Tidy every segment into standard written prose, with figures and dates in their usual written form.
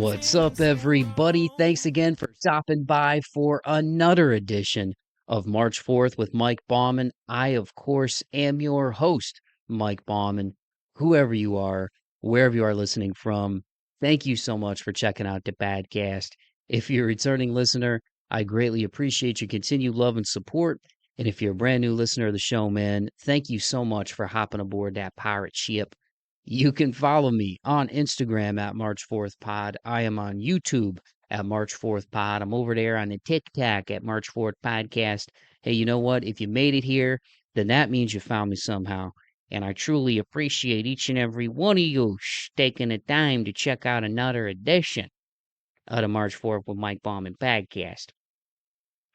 What's up, everybody? Thanks again for stopping by for another edition of March 4th with Mike Bauman. I, of course, am your host, Mike Bauman. Whoever you are, wherever you are listening from, thank you so much for checking out the Badcast. If you're a returning listener, I greatly appreciate your continued love and support. And if you're a brand new listener of the show, man, thank you so much for hopping aboard that pirate ship. You can follow me on Instagram at March 4th Pod. I am on YouTube at March 4th Pod. I'm over there on the TikTok at March 4th Podcast. Hey, you know what? If you made it here, then that means you found me somehow. And I truly appreciate each and every one of you taking the time to check out another edition of the March 4th with Mike Bauman Podcast.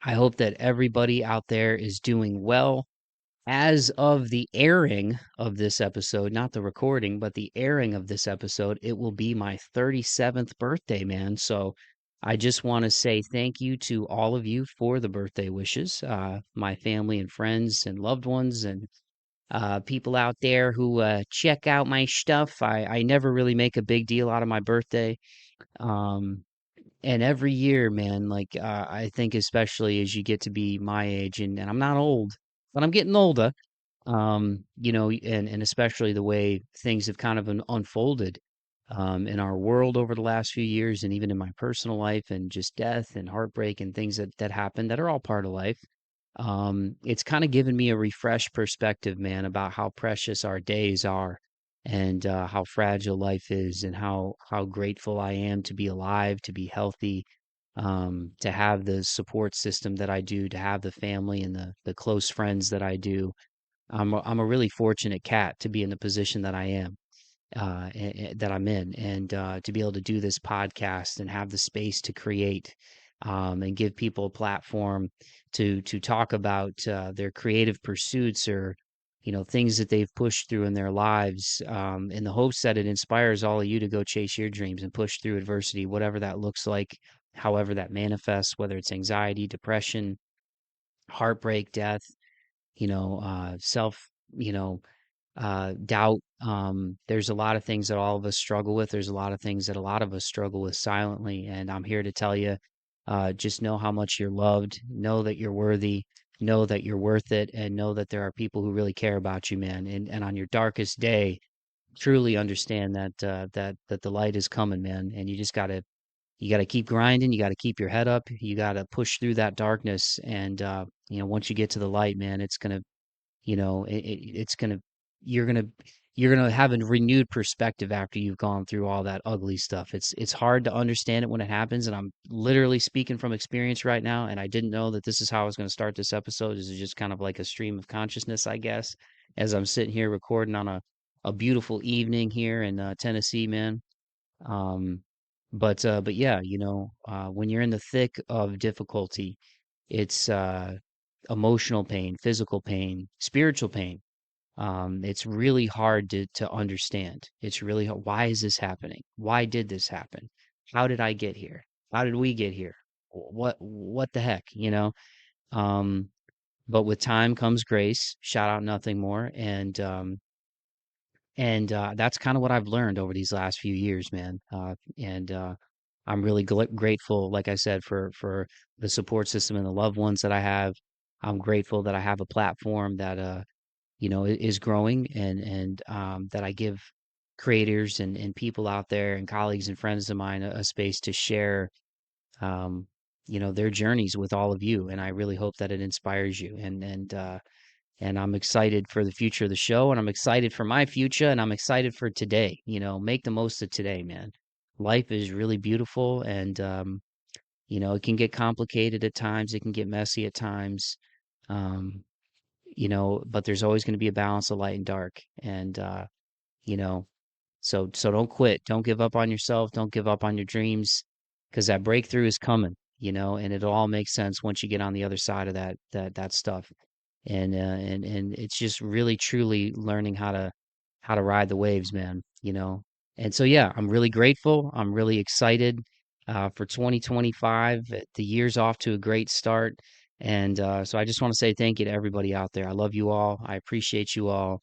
I hope that everybody out there is doing well. As of the airing of this episode, not the recording, but the airing of this episode, it will be my 37th birthday, man. So I just want to say thank you to all of you for the birthday wishes, my family and friends and loved ones and people out there who check out my stuff. I never really make a big deal out of my birthday. Um, and every year, man, I think especially as you get to be my age, and I'm not old, but I'm getting older, and especially the way things have kind of unfolded in our world over the last few years, and even in my personal life, and just death and heartbreak and things that happen that are all part of life. It's kind of given me a refreshed perspective, man, about how precious our days are and how fragile life is and how grateful I am to be alive, to be healthy, to have the support system that I do, to have the family and the close friends that I do. I'm a really fortunate cat to be in the position that I am, that I'm in, and to be able to do this podcast and have the space to create, and give people a platform to talk about their creative pursuits or things that they've pushed through in their lives, in the hopes that it inspires all of you to go chase your dreams and push through adversity, whatever that looks like, however that manifests, whether it's anxiety, depression, heartbreak, death, self, you know, doubt. There's a lot of things that all of us struggle with. There's a lot of things that a lot of us struggle with silently. And I'm here to tell you, just know how much you're loved, know that you're worthy, know that you're worth it, and know that there are people who really care about you, man. And on your darkest day, truly understand that the light is coming, man. And you gotta keep grinding. You gotta keep your head up. You gotta push through that darkness. And once you get to the light, man, it's gonna it's gonna you're gonna you're gonna have a renewed perspective after you've gone through all that ugly stuff. It's hard to understand it when it happens, and I'm literally speaking from experience right now, and I didn't know that this is how I was going to start this episode. This is just kind of like a stream of consciousness, I guess, as I'm sitting here recording on a beautiful evening here in Tennessee, man. um but yeah, when you're in the thick of difficulty, it's emotional pain, physical pain, spiritual pain. It's really hard to understand. It's really hard. Why is this happening? Why did this happen? How did I get here? How did we get here? What the heck, Um, but with time comes grace. Shout out nothing more. And that's kind of what I've learned over these last few years, man. And I'm really grateful, like I said, for the support system and the loved ones that I have. I'm grateful that I have a platform that is growing, and that I give creators and people out there and colleagues and friends of mine a space to share, um, their journeys with all of you. And I really hope that it inspires you. And I'm excited for the future of the show, and I'm excited for my future, and I'm excited for today. Make the most of today, man. Life is really beautiful, and it can get complicated at times. It can get messy at times. Um, but there's always going to be a balance of light and dark. And you know, so don't quit. Don't give up on yourself. Don't give up on your dreams, because that breakthrough is coming, and it'll all make sense once you get on the other side of that stuff. And it's just really truly learning how to ride the waves, man. And so yeah, I'm really grateful. I'm really excited for 2025. The year's off to a great start. And so I just want to say thank you to everybody out there. I love you all. I appreciate you all.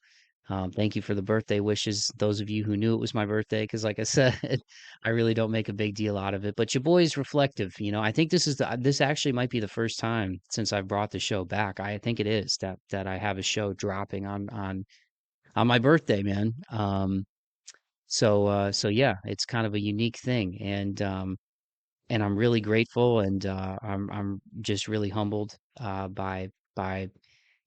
Thank you for the birthday wishes, those of you who knew it was my birthday, because like I said, I really don't make a big deal out of it. But your boy's reflective. I think this actually might be the first time since I've brought the show back. I think it is that I have a show dropping on my birthday, man. So yeah, it's kind of a unique thing, and I'm really grateful, and I'm just really humbled by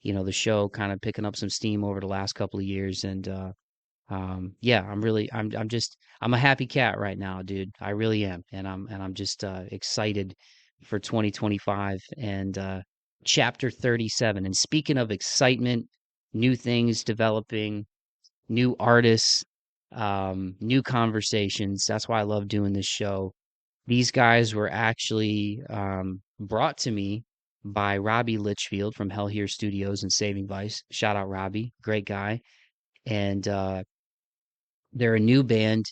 the show kind of picking up some steam over the last couple of years, and yeah, I'm a happy cat right now, dude. I really am, and I'm just excited for 2025 and chapter 37. And speaking of excitement, new things developing, new artists, new conversations. That's why I love doing this show. These guys were actually brought to me by Robbie Litchfield from Hell Here Studios and Saving Vice. Shout out Robbie, great guy. And they're a new band.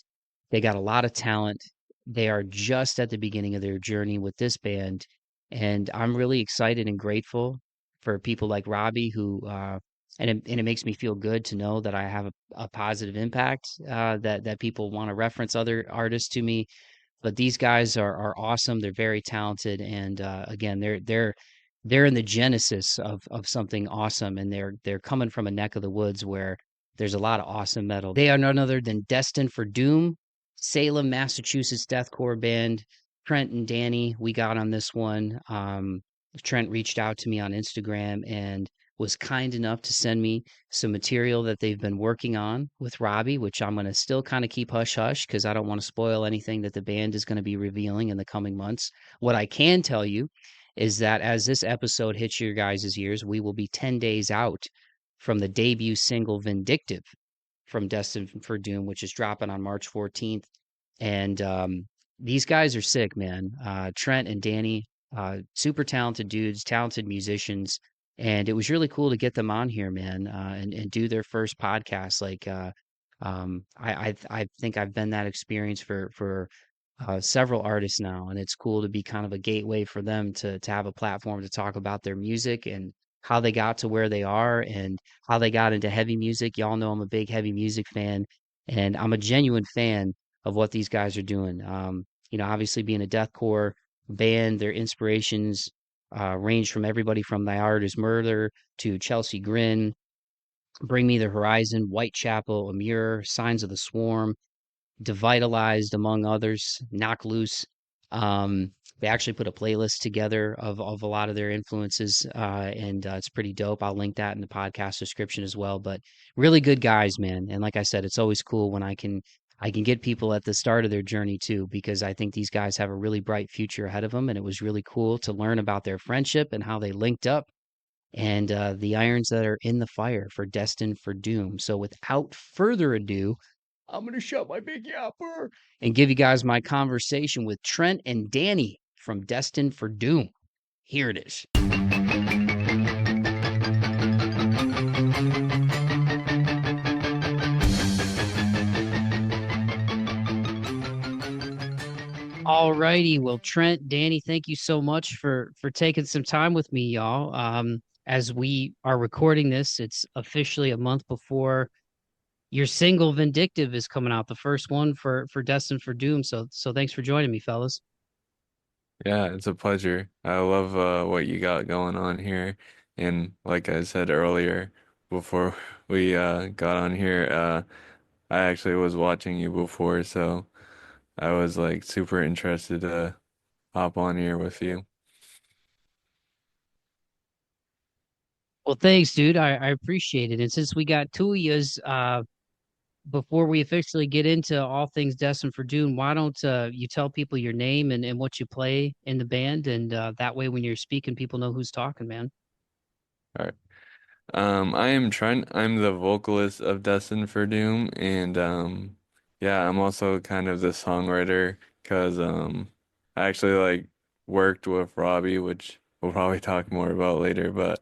They got a lot of talent. They are just at the beginning of their journey with this band. And I'm really excited and grateful for people like Robbie who and it makes me feel good to know that I have a positive impact, that people want to reference other artists to me. But these guys are awesome. They're very talented, and again, they're in the genesis of something awesome, and they're coming from a neck of the woods where there's a lot of awesome metal. They are none other than Destined for Doom, Salem, Massachusetts deathcore band. Trent and Danny, we got on this one. Trent reached out to me on Instagram and was kind enough to send me some material that they've been working on with Robbie, which I'm going to still kind of keep hush hush because I don't want to spoil anything that the band is going to be revealing in the coming months. What I can tell you is that as this episode hits your guys' ears, we will be 10 days out from the debut single Vindictive from Destined for Doom, which is dropping on March 14th. And these guys are sick, man. Trent and Danny, super talented dudes, talented musicians. And it was really cool to get them on here, man, and do their first podcast. Like, I think I've been that experience for several artists now, and it's cool to be kind of a gateway for them to have a platform to talk about their music and how they got to where they are and how they got into heavy music. Y'all know I'm a big heavy music fan, and I'm a genuine fan of what these guys are doing. Obviously being a deathcore band, their inspirations range from everybody from Thy Art Is Murder to Chelsea Grin, Bring Me the Horizon, Whitechapel, Amur, Signs of the Swarm, Devitalized, among others, Knock Loose. They actually put a playlist together of a lot of their influences, and it's pretty dope. I'll link that in the podcast description as well. But really good guys, man. And like I said, it's always cool when I can get people at the start of their journey too, because I think these guys have a really bright future ahead of them. And it was really cool to learn about their friendship and how they linked up and the irons that are in the fire for Destined for Doom. So without further ado, I'm going to shut my big yapper and give you guys my conversation with Trent and Danny from Destined for Doom. Here it is. All righty. Well, Trent, Danny, thank you so much for taking some time with me, y'all. As we are recording this, it's officially a month before your single Vindictive is coming out, the first one for Destined for Doom. So thanks for joining me, fellas. Yeah, it's a pleasure. I love what you got going on here. And like I said earlier, before we got on here, I actually was watching you before, so I was like super interested to hop on here with you. Well, thanks, dude. I appreciate it. And since we got two of yous, before we officially get into all things Destined for Doom, why don't you tell people your name and what you play in the band, and that way when you're speaking, people know who's talking, man. All right. I'm the vocalist of Destined for Doom, and yeah, I'm also kind of the songwriter because I actually like worked with Robbie, which we'll probably talk more about later, but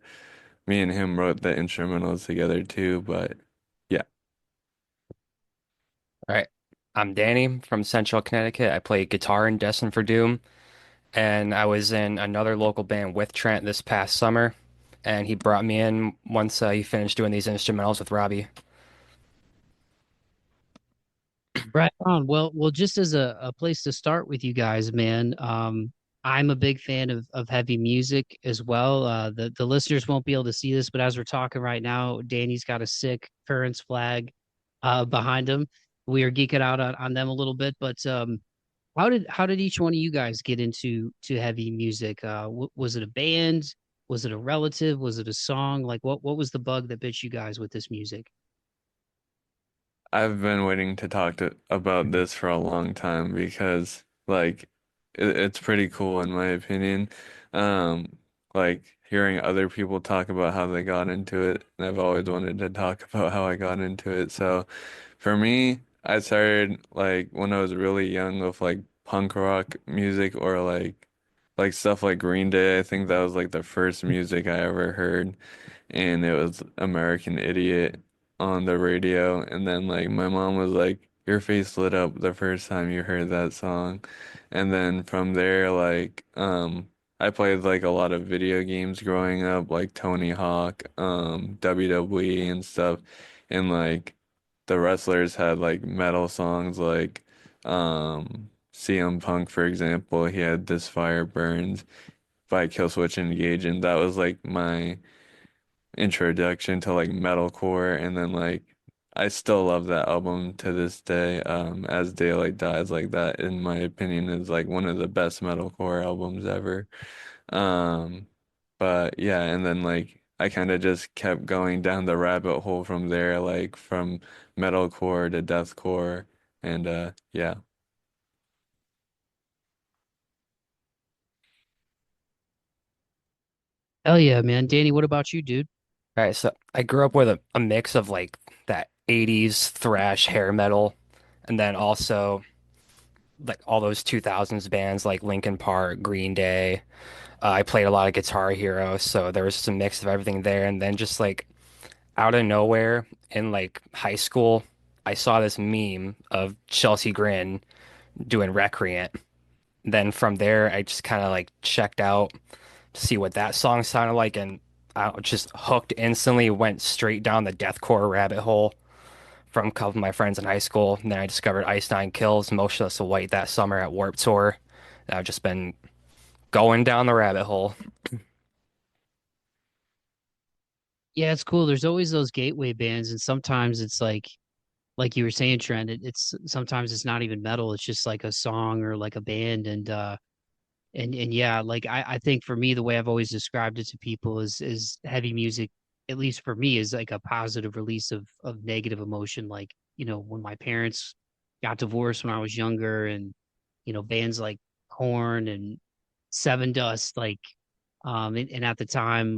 me and him wrote the instrumentals together too, but yeah. All right. I'm Danny from Central Connecticut. I play guitar in Destined for Doom, and I was in another local band with Trent this past summer, and he brought me in once he finished doing these instrumentals with Robbie. Right on. Well, just as a place to start with you guys, man, I'm a big fan of heavy music as well. The listeners won't be able to see this, but as we're talking right now, Danny's got a sick Currents flag behind him. We are geeking out on them a little bit, but how did each one of you guys get into heavy music? Was it a band? Was it a relative? Was it a song? Like what was the bug that bit you guys with this music? I've been waiting to talk to about this for a long time because like it's pretty cool in my opinion. Um, like hearing other people talk about how they got into it, and I've always wanted to talk about how I got into it. So for me, I started like when I was really young with like punk rock music or like stuff like Green Day. I think that was like the first music I ever heard, and it was American Idiot on the radio. And then like my mom was like, your face lit up the first time you heard that song. And then from there, like I played like a lot of video games growing up, like Tony Hawk, WWE and stuff. And like the wrestlers had like metal songs like CM Punk, for example, he had This Fire Burns by Killswitch Engage, and that was like my introduction to like metalcore. And then like I still love that album to this day. As Daylight Dies, like that in my opinion is like one of the best metalcore albums ever. um but yeah, and then like I kind of just kept going down the rabbit hole from there, like from metalcore to deathcore. And yeah. Hell yeah, man. Danny, what about you, dude? All right, so I grew up with a mix of like that 80s thrash hair metal and then also like all those 2000s bands like Linkin Park, Green Day. I played a lot of Guitar Hero, so there was just a mix of everything there. And then just like out of nowhere in like high school, I saw this meme of Chelsea Grin doing Recreant. Then from there, I just kind of like checked out to see what that song sounded like, and I was just hooked instantly, went straight down the deathcore rabbit hole from a couple of my friends in high school. And then I discovered Ice Nine Kills, Motionless in White that summer at Warped Tour. And I've just been going down the rabbit hole. Yeah, it's cool. There's always those gateway bands, and sometimes it's like you were saying, Trent, it's sometimes it's not even metal, it's just like a song or like a band. And yeah, like I think for me, the way I've always described it to people is heavy music, at least for me, is like a positive release of negative emotion. Like, when my parents got divorced when I was younger, and bands like Korn and Seven Dust, like and at the time,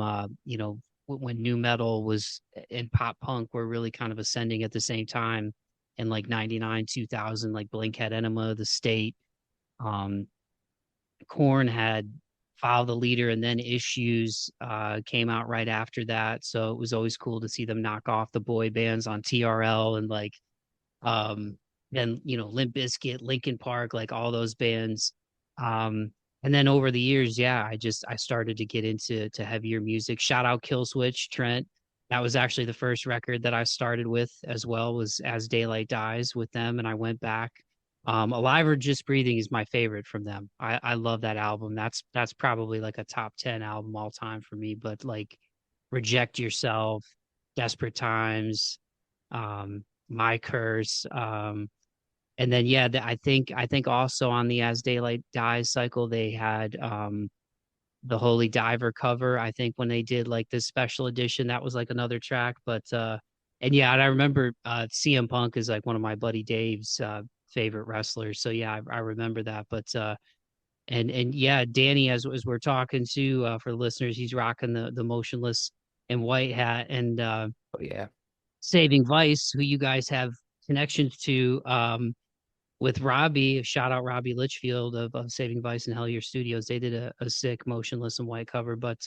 when new metal was and pop punk were really kind of ascending at the same time in like 99, 2000, like Blink had Enema, The State. um Korn had Follow the Leader, and then Issues came out right after that. So it was always cool to see them knock off the boy bands on TRL, and like um then Limp Bizkit, Linkin Park, like all those bands. And then over the years, yeah, I started to get into heavier music. Shout out Killswitch, Trent. That was actually the first record that I started with as well, was As Daylight Dies with them, and I went back. Alive or Just Breathing is my favorite from them. I love that album. That's probably like a top 10 album all time for me. But like Reject Yourself, Desperate Times, My Curse, and then yeah, I think also on the As Daylight Dies cycle they had the Holy Diver cover. I think when they did like this special edition, that was like another track. But and yeah, and I remember CM Punk is like one of my buddy Dave's favorite wrestlers. So yeah, I remember that. But and yeah, Danny, as we're talking to for the listeners, he's rocking the motionless and white hat. And Oh yeah. Saving Vice, who you guys have connections to, with Robbie. Shout out Robbie Litchfield of Saving Vice and Hellier Studios. They did a sick motionless and white cover. But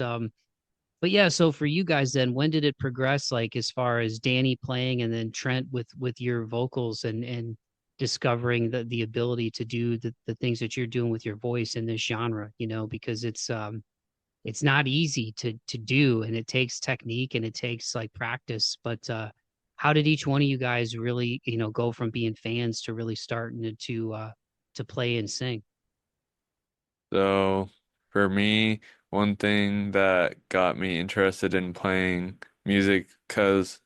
yeah, so for you guys then, when did it progress, like as far as Danny playing and then Trent with your vocals and discovering the ability to do the things that you're doing with your voice in this genre, because it's not easy to do, and it takes technique and it takes like practice. But how did each one of you guys really, go from being fans to really starting to play and sing? So for me, one thing that got me interested in playing music, because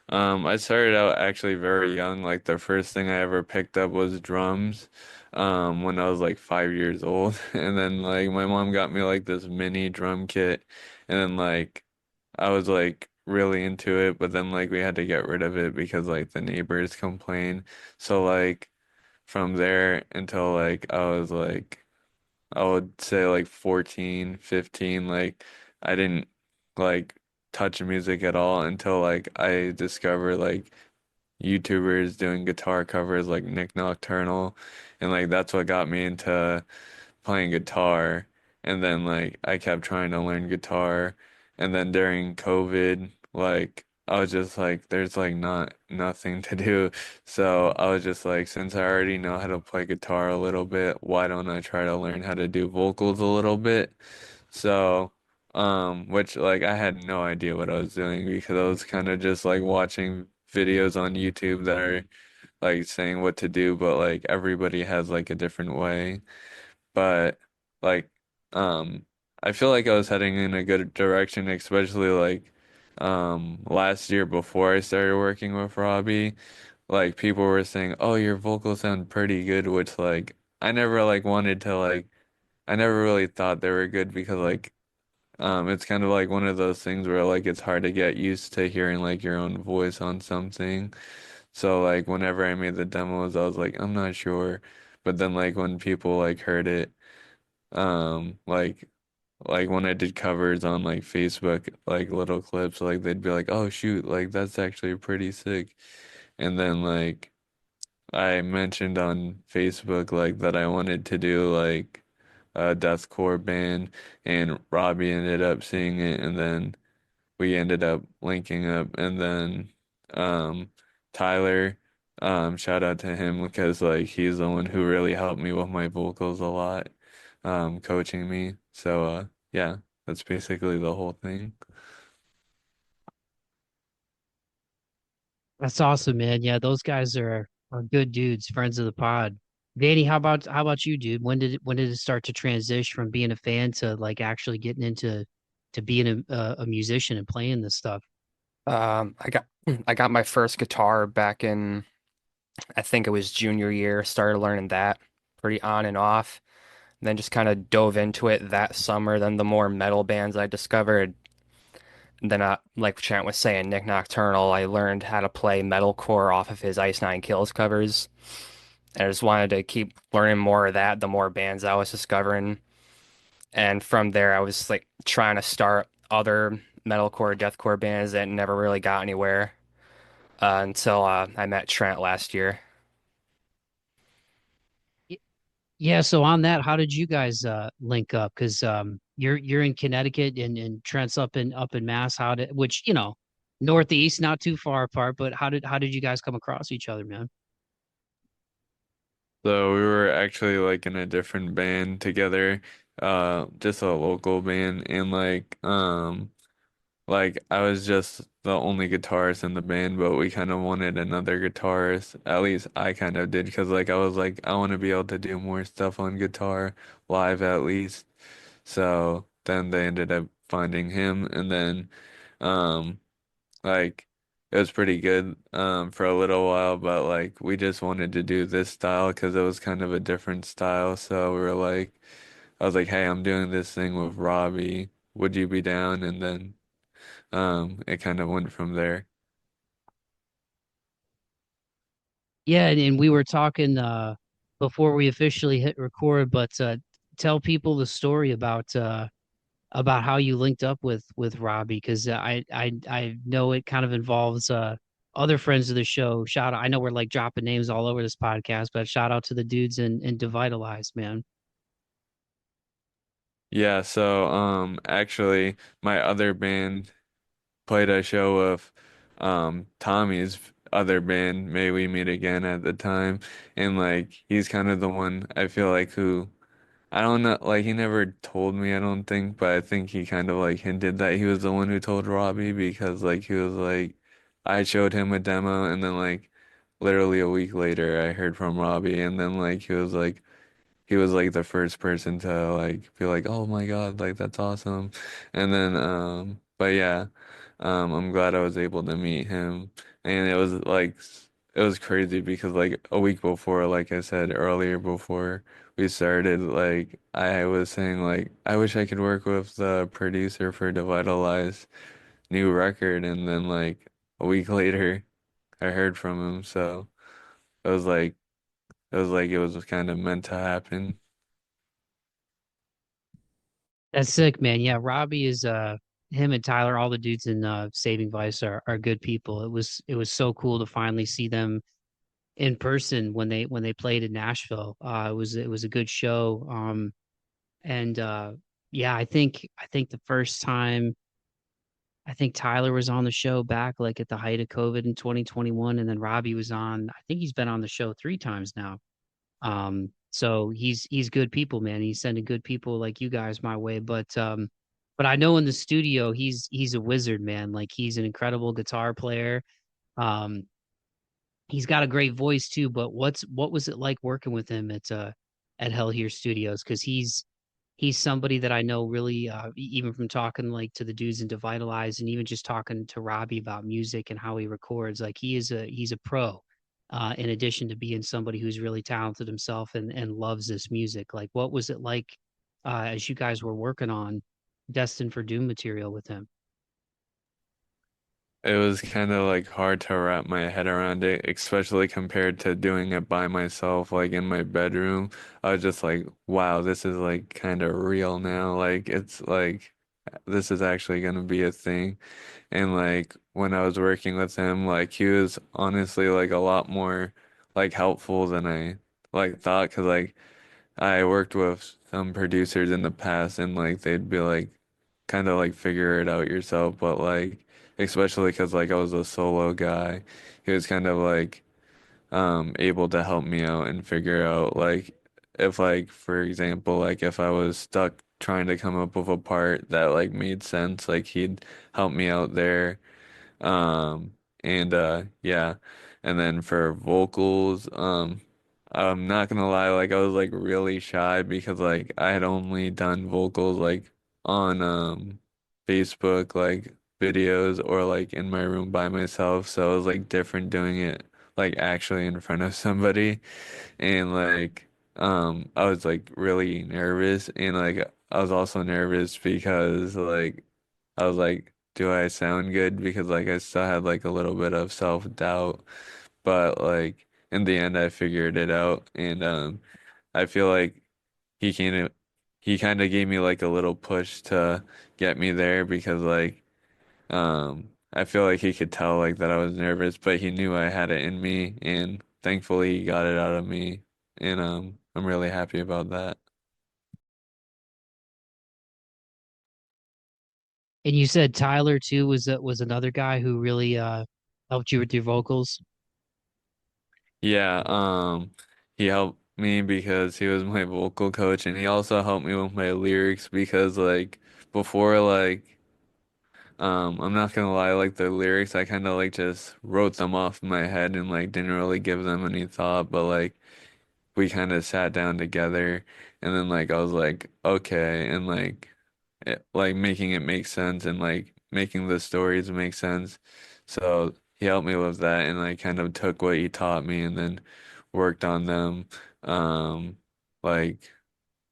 I started out actually very young. Like the first thing I ever picked up was drums, when I was like 5 years old. And then like my mom got me like this mini drum kit, and then like I was like really into it, but then like we had to get rid of it because like the neighbors complained. So like from there until like I was like I would say like 14, 15, like I didn't like touch music at all until like I discovered like YouTubers doing guitar covers like Nick Nocturnal, and like that's what got me into playing guitar. And then like I kept trying to learn guitar, and then during COVID, like I was just like there's like nothing to do. So I was just like, since I already know how to play guitar a little bit, why don't I try to learn how to do vocals a little bit? So which like I had no idea what I was doing because I was kind of just like watching videos on YouTube that are like saying what to do, but like everybody has like a different way. But like um I feel like I was heading in a good direction, especially like last year before I started working with Robbie. Like people were saying, "Oh, your vocals sound pretty good," which like I never like wanted to like I never really thought they were good because like it's kind of like one of those things where like it's hard to get used to hearing like your own voice on something. So like whenever I made the demos, I was like, I'm not sure. But then like when people like heard it, um like like when I did covers on like Facebook, like little clips, like they'd be like, "Oh shoot, like that's actually pretty sick." And then like I mentioned on Facebook like that I wanted to do like a deathcore band, and Robbie ended up seeing it, and then we ended up linking up. And then um Tyler, shout out to him because like he's the one who really helped me with my vocals a lot, coaching me. So yeah, that's basically the whole thing. That's awesome, man. Yeah, those guys are good dudes, friends of the pod. Danny, how about you, dude? When did it start to transition from being a fan to like actually getting into to being a musician and playing this stuff? I got I got my first guitar back in I think it was junior year. Started learning that pretty on and off. And then just kind of dove into it that summer. Then the more metal bands I discovered. And then like Trent was saying, Nick Nocturnal, I learned how to play metalcore off of his Ice Nine Kills covers. And I just wanted to keep learning more of that, the more bands I was discovering. And from there, I was like trying to start other metalcore, deathcore bands that never really got anywhere until I met Trent last year. Y- Yeah, so on that, how did you guys link up? Because you're in Connecticut and Trent's up in Mass. How did which, northeast, not too far apart, but how did you guys come across each other, man? So we were actually like in a different band together, just a local band, and like I was just the only guitarist in the band, but we kind of wanted another guitarist. At least I kind of did, because like I was like I want to be able to do more stuff on guitar live at least. So then they ended up finding him, and then um like it was pretty good for a little while, but like we just wanted to do this style because it was kind of a different style. So we were like, I was like, hey, I'm doing this thing with Robbie. Would you be down? And then it kind of went from there. Yeah, and we were talking before we officially hit record, but tell people the story about how you linked up with Robbie, because I know it kind of involves other friends of the show. Shout out, I know we're like dropping names all over this podcast, but shout out to the dudes in Devitalized, man. Yeah, so actually my other band played a show of Tommy's other band, May We Meet Again at the time, and like he's kind of the one I feel like who, I don't know, like he never told me, I don't think, but I think he kind of like hinted that he was the one who told Robbie because like he was like I showed him a demo, and then like literally a week later, I heard from Robbie, and then like he was like the first person to like be like, "Oh my God, like that's awesome." And then but yeah, I'm glad I was able to meet him. And it was like it was crazy because like a week before, like I said earlier before we started, like I was saying like I wish I could work with the producer for Devitalized new record, and then like a week later I heard from him. So it was like it was kind of meant to happen. That's sick, man. Yeah, Robbie is him and Tyler, all the dudes in Saving Vice are good people. It was so cool to finally see them in person when they played in Nashville. It was a good show. And yeah, I think the first time I think Tyler was on the show back like at the height of COVID in 2021, and then Robbie was on. I think he's been on the show three times now. So he's good people, man. He's sending good people like you guys my way. But I know in the studio he's a wizard, man. Like he's an incredible guitar player. Um, he's got a great voice too. But what was it like working with him at Hell Here Studios? Because he's somebody that I know really, even from talking like to the dudes in Devitalized and even just talking to Robbie about music and how he records, like he's a pro. In addition to being somebody who's really talented himself and loves this music, like what was it like as you guys were working on Destined for Doom material with him? It was kind of like hard to wrap my head around it, especially compared to doing it by myself, like in my bedroom. I was just like, wow, this is like kind of real now. Like, it's like, this is actually going to be a thing. And like, when I was working with him, like, he was honestly like a lot more like helpful than I like thought. Cause like, I worked with some producers in the past and like they'd be like kind of like figure it out yourself, but like especially because like I was a solo guy, he was kind of like able to help me out and figure out like if like for example like if I was stuck trying to come up with a part that like made sense, like he'd help me out there. Um, and yeah. And then for vocals, I'm not gonna lie, like I was like really shy because like I had only done vocals like on Facebook like videos or like in my room by myself. So it was like different doing it like actually in front of somebody. And like I was like really nervous, and like I was also nervous because like I was like, do I sound good? Because like I still had like a little bit of self-doubt, but like in the end I figured it out, and I feel like he kind of he kind of gave me like a little push to get me there because like I feel like he could tell like that I was nervous, but he knew I had it in me, and thankfully he got it out of me, and I'm really happy about that. And you said Tyler too was another guy who really helped you with your vocals. Yeah, he helped me because he was my vocal coach, and he also helped me with my lyrics because like before like I'm not gonna lie, like the lyrics I kind of like just wrote them off in my head and like didn't really give them any thought, but like we kind of sat down together, and then like I was like okay, and like like making it make sense and like making the stories make sense. So he helped me with that, and I kind of took what he taught me and then worked on them um like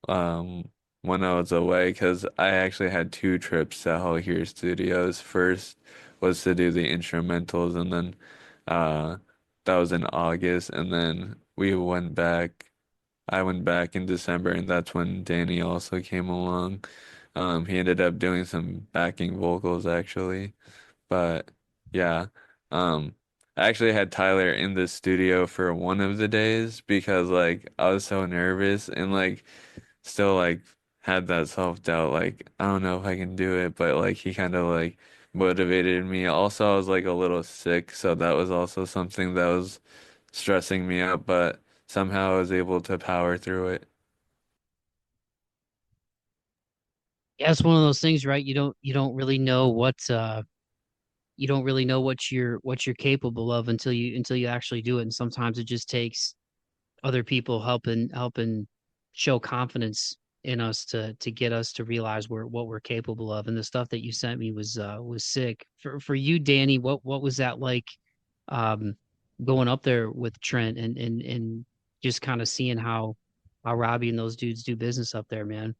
um when I was away, because I actually had two trips to Hell Here Studios. First was to do the instrumentals, and then uh that was in August, and then we went back. I went back in December, and that's when Danny also came along. He ended up doing some backing vocals actually, but yeah. Um, I actually had Tyler in the studio for one of the days because like I was so nervous and like still like had that self-doubt, like I don't know if I can do it, but like he kind of like motivated me. Also, I was like a little sick, so that was also something that was stressing me out, but somehow I was able to power through it. Yeah, it's one of those things, right? You don't really know what you don't really know what you're capable of until you actually do it. And sometimes it just takes other people helping show confidence in us to get us to realize what we're capable of. And the stuff that you sent me was sick. For you, Danny, what was that like um going up there with Trent and just kind of seeing how Robbie and those dudes do business up there, man.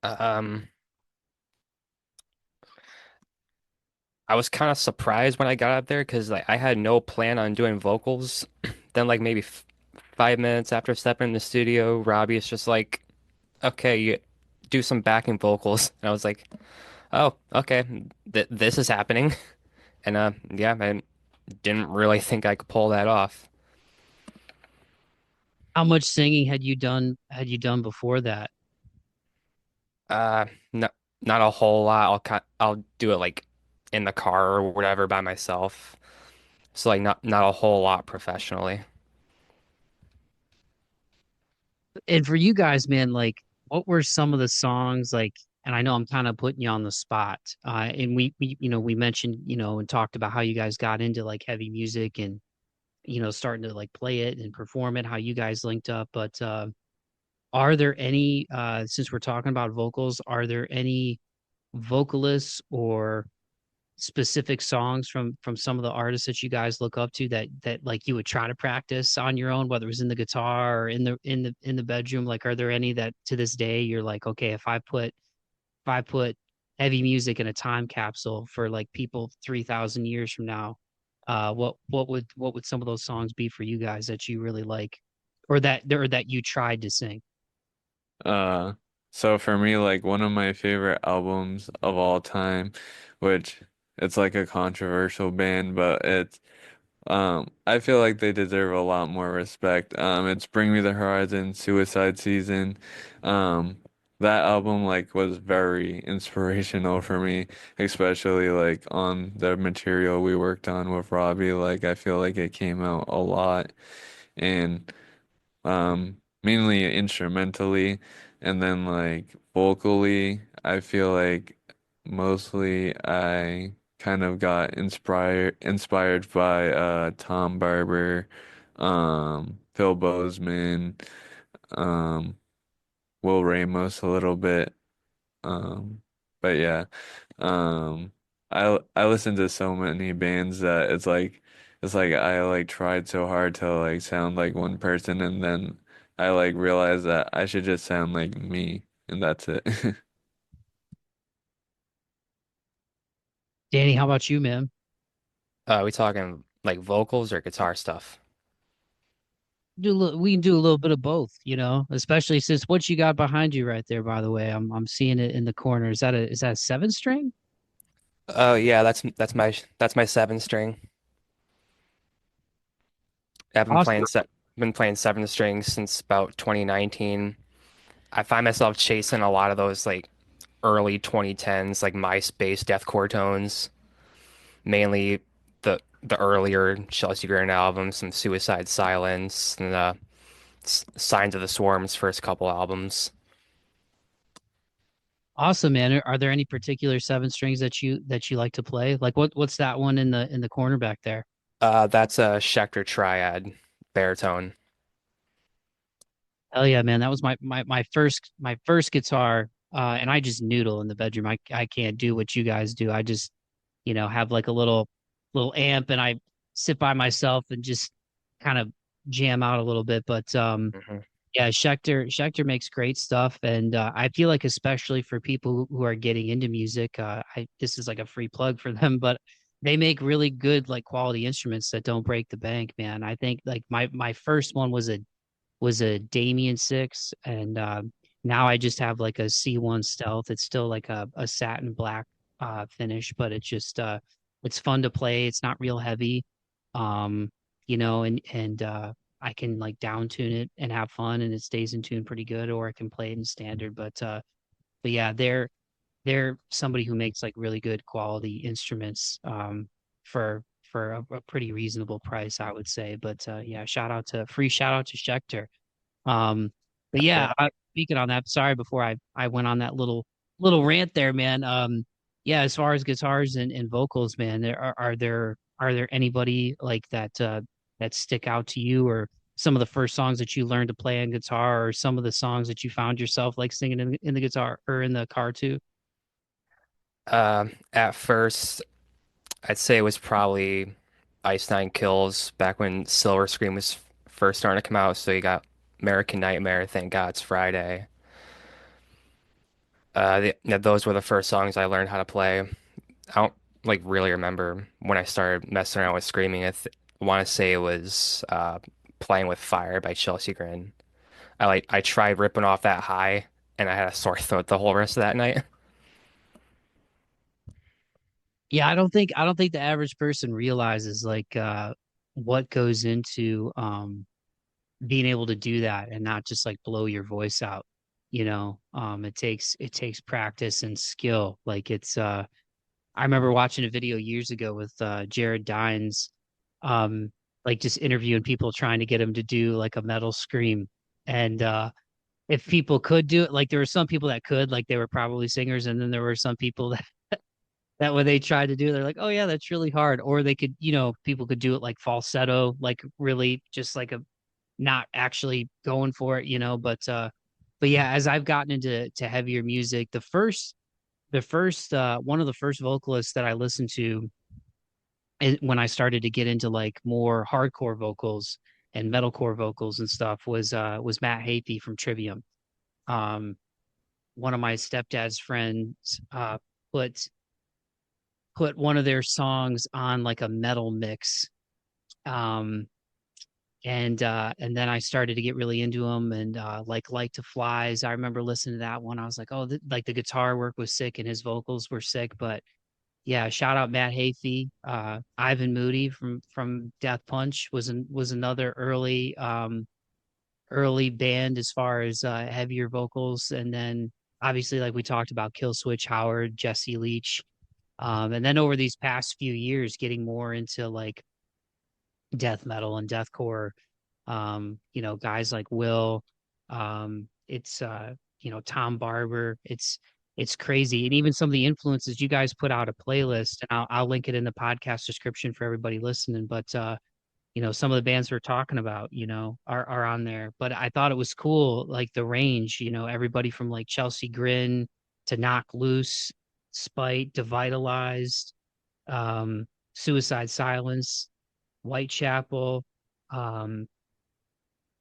Um, I was kind of surprised when I got up there because like I had no plan on doing vocals. Then like maybe f 5 minutes after stepping in the studio, Robbie is just like, "Okay, you do some backing vocals," and I was like, "Oh, okay, th this is happening." And yeah, I didn't really think I could pull that off. How much singing had you done before that? No, not a whole lot. I'll do it like in the car or whatever by myself. So like not a whole lot professionally. And for you guys, man, like what were some of the songs like, and I know I'm kind of putting you on the spot. And we we mentioned, and talked about how you guys got into like heavy music and starting to like play it and perform it, how you guys linked up. But are there any since we're talking about vocals, are there any vocalists or specific songs from some of the artists that you guys look up to that like you would try to practice on your own, whether it was in the guitar or in the bedroom? Like, are there any that to this day you're like, okay, if I put heavy music in a time capsule for like people 3,000 years from now, what would some of those songs be for you guys that you really like, or that you tried to sing? Uh, so for me, like one of my favorite albums of all time, which it's like a controversial band, but I feel like they deserve a lot more respect. It's Bring Me the Horizon, Suicide Season. Um, that album like was very inspirational for me, especially like on the material we worked on with Robbie. Like I feel like it came out a lot and mainly instrumentally and then like vocally, I feel like mostly I kind of got inspired by Tom Barber, Phil Bozeman, um Will Ramos a little bit. Um but yeah. Um I listen to so many bands that it's like I like tried so hard to like sound like one person and then I like realized that I should just sound like me and that's it. Danny, how about you, man? We talking like vocals or guitar stuff? We can do a little bit of both, especially since what you got behind you right there, by the way. I'm seeing it in the corner. Is that a seven string? Oh yeah, that's my seven string. I've Awesome. been playing seven strings since about 2019. I find myself chasing a lot of those like early 2010s like MySpace deathcore tones, mainly the earlier Chelsea Grin albums, some Suicide Silence, and Signs of the Swarm's first couple albums. Awesome, man. Are there any particular seven strings that you like to play? Like what's that one in the corner back there? That's a Schecter Triad baritone. Hell yeah, man. That was my first guitar. And I just noodle in the bedroom. I can't do what you guys do. I just, have like a little amp and I sit by myself and just kind of jam out a little bit. But Mhm. yeah, Schecter makes great stuff, and I feel like especially for people who are getting into music, I this is like a free plug for them, but they make really good like quality instruments that don't break the bank, man. I think like my first one was a Damien 6, and now I just have like a C1 Stealth. It's still like a satin black finish, but it's fun to play. It's not real heavy, um, and I can like down tune it and have fun, and it stays in tune pretty good, or I can play it in standard. But yeah, they're somebody who makes like really good quality instruments for a pretty reasonable price, I would say. But yeah, shout out to Schecter. Um, but yeah, Absolutely. speaking on that, sorry before I went on that little rant there, man. yeah, as far as guitars and vocals, man, are there anybody like that that stick out to you, or some of the first songs that you learned to play on guitar, or some of the songs that you found yourself like singing in the guitar or in the car too? At first, I'd say it was probably Ice Nine Kills back when Silver Scream was first starting to come out. So you got American Nightmare, Thank God It's Friday. Yeah, those were the first songs I learned how to play. I don't like really remember when I started messing around with screaming. I want to say it was Playing with Fire by Chelsea Grin. I tried ripping off that high and I had a sore throat the whole rest of that night. Yeah, I don't think the average person realizes like what goes into being able to do that and not just like blow your voice out. It takes practice and skill. Like I remember watching a video years ago with Jared Dines, um, like just interviewing people trying to get him to do like a metal scream. And if people could do it, like there were some people that could, like they were probably singers, and then there were some people that when they tried to do it, they're like, oh yeah, that's really hard. Or they could, people could do it like falsetto, like really just like a not actually going for it, but yeah, as I've gotten into heavier music, the first one of the first vocalists that I listened to when I started to get into like more hardcore vocals and metalcore vocals and stuff was Matt Hafey from Trivium. Um, One of my stepdad's friends put put one of their songs on like a metal mix. Um, and then I started to get really into them and like to Flies. I remember listening to that one. I was like, oh, like the guitar work was sick and his vocals were sick. But yeah, shout out Matt Hafey. Ivan Moody from Death Punch was another early band as far as heavier vocals. And then obviously like we talked about Killswitch Howard, Jesse Leach. And then over these past few years, getting more into like death metal and deathcore. Guys like Will, it's Tom Barber. It's crazy. And even some of the influences, you guys put out a playlist, and I'll link it in the podcast description for everybody listening. But some of the bands we're talking about, are on there. But I thought it was cool, like the range, everybody from like Chelsea Grin to Knock Loose, Spite, Devitalized, um, Suicide Silence, Whitechapel. Um,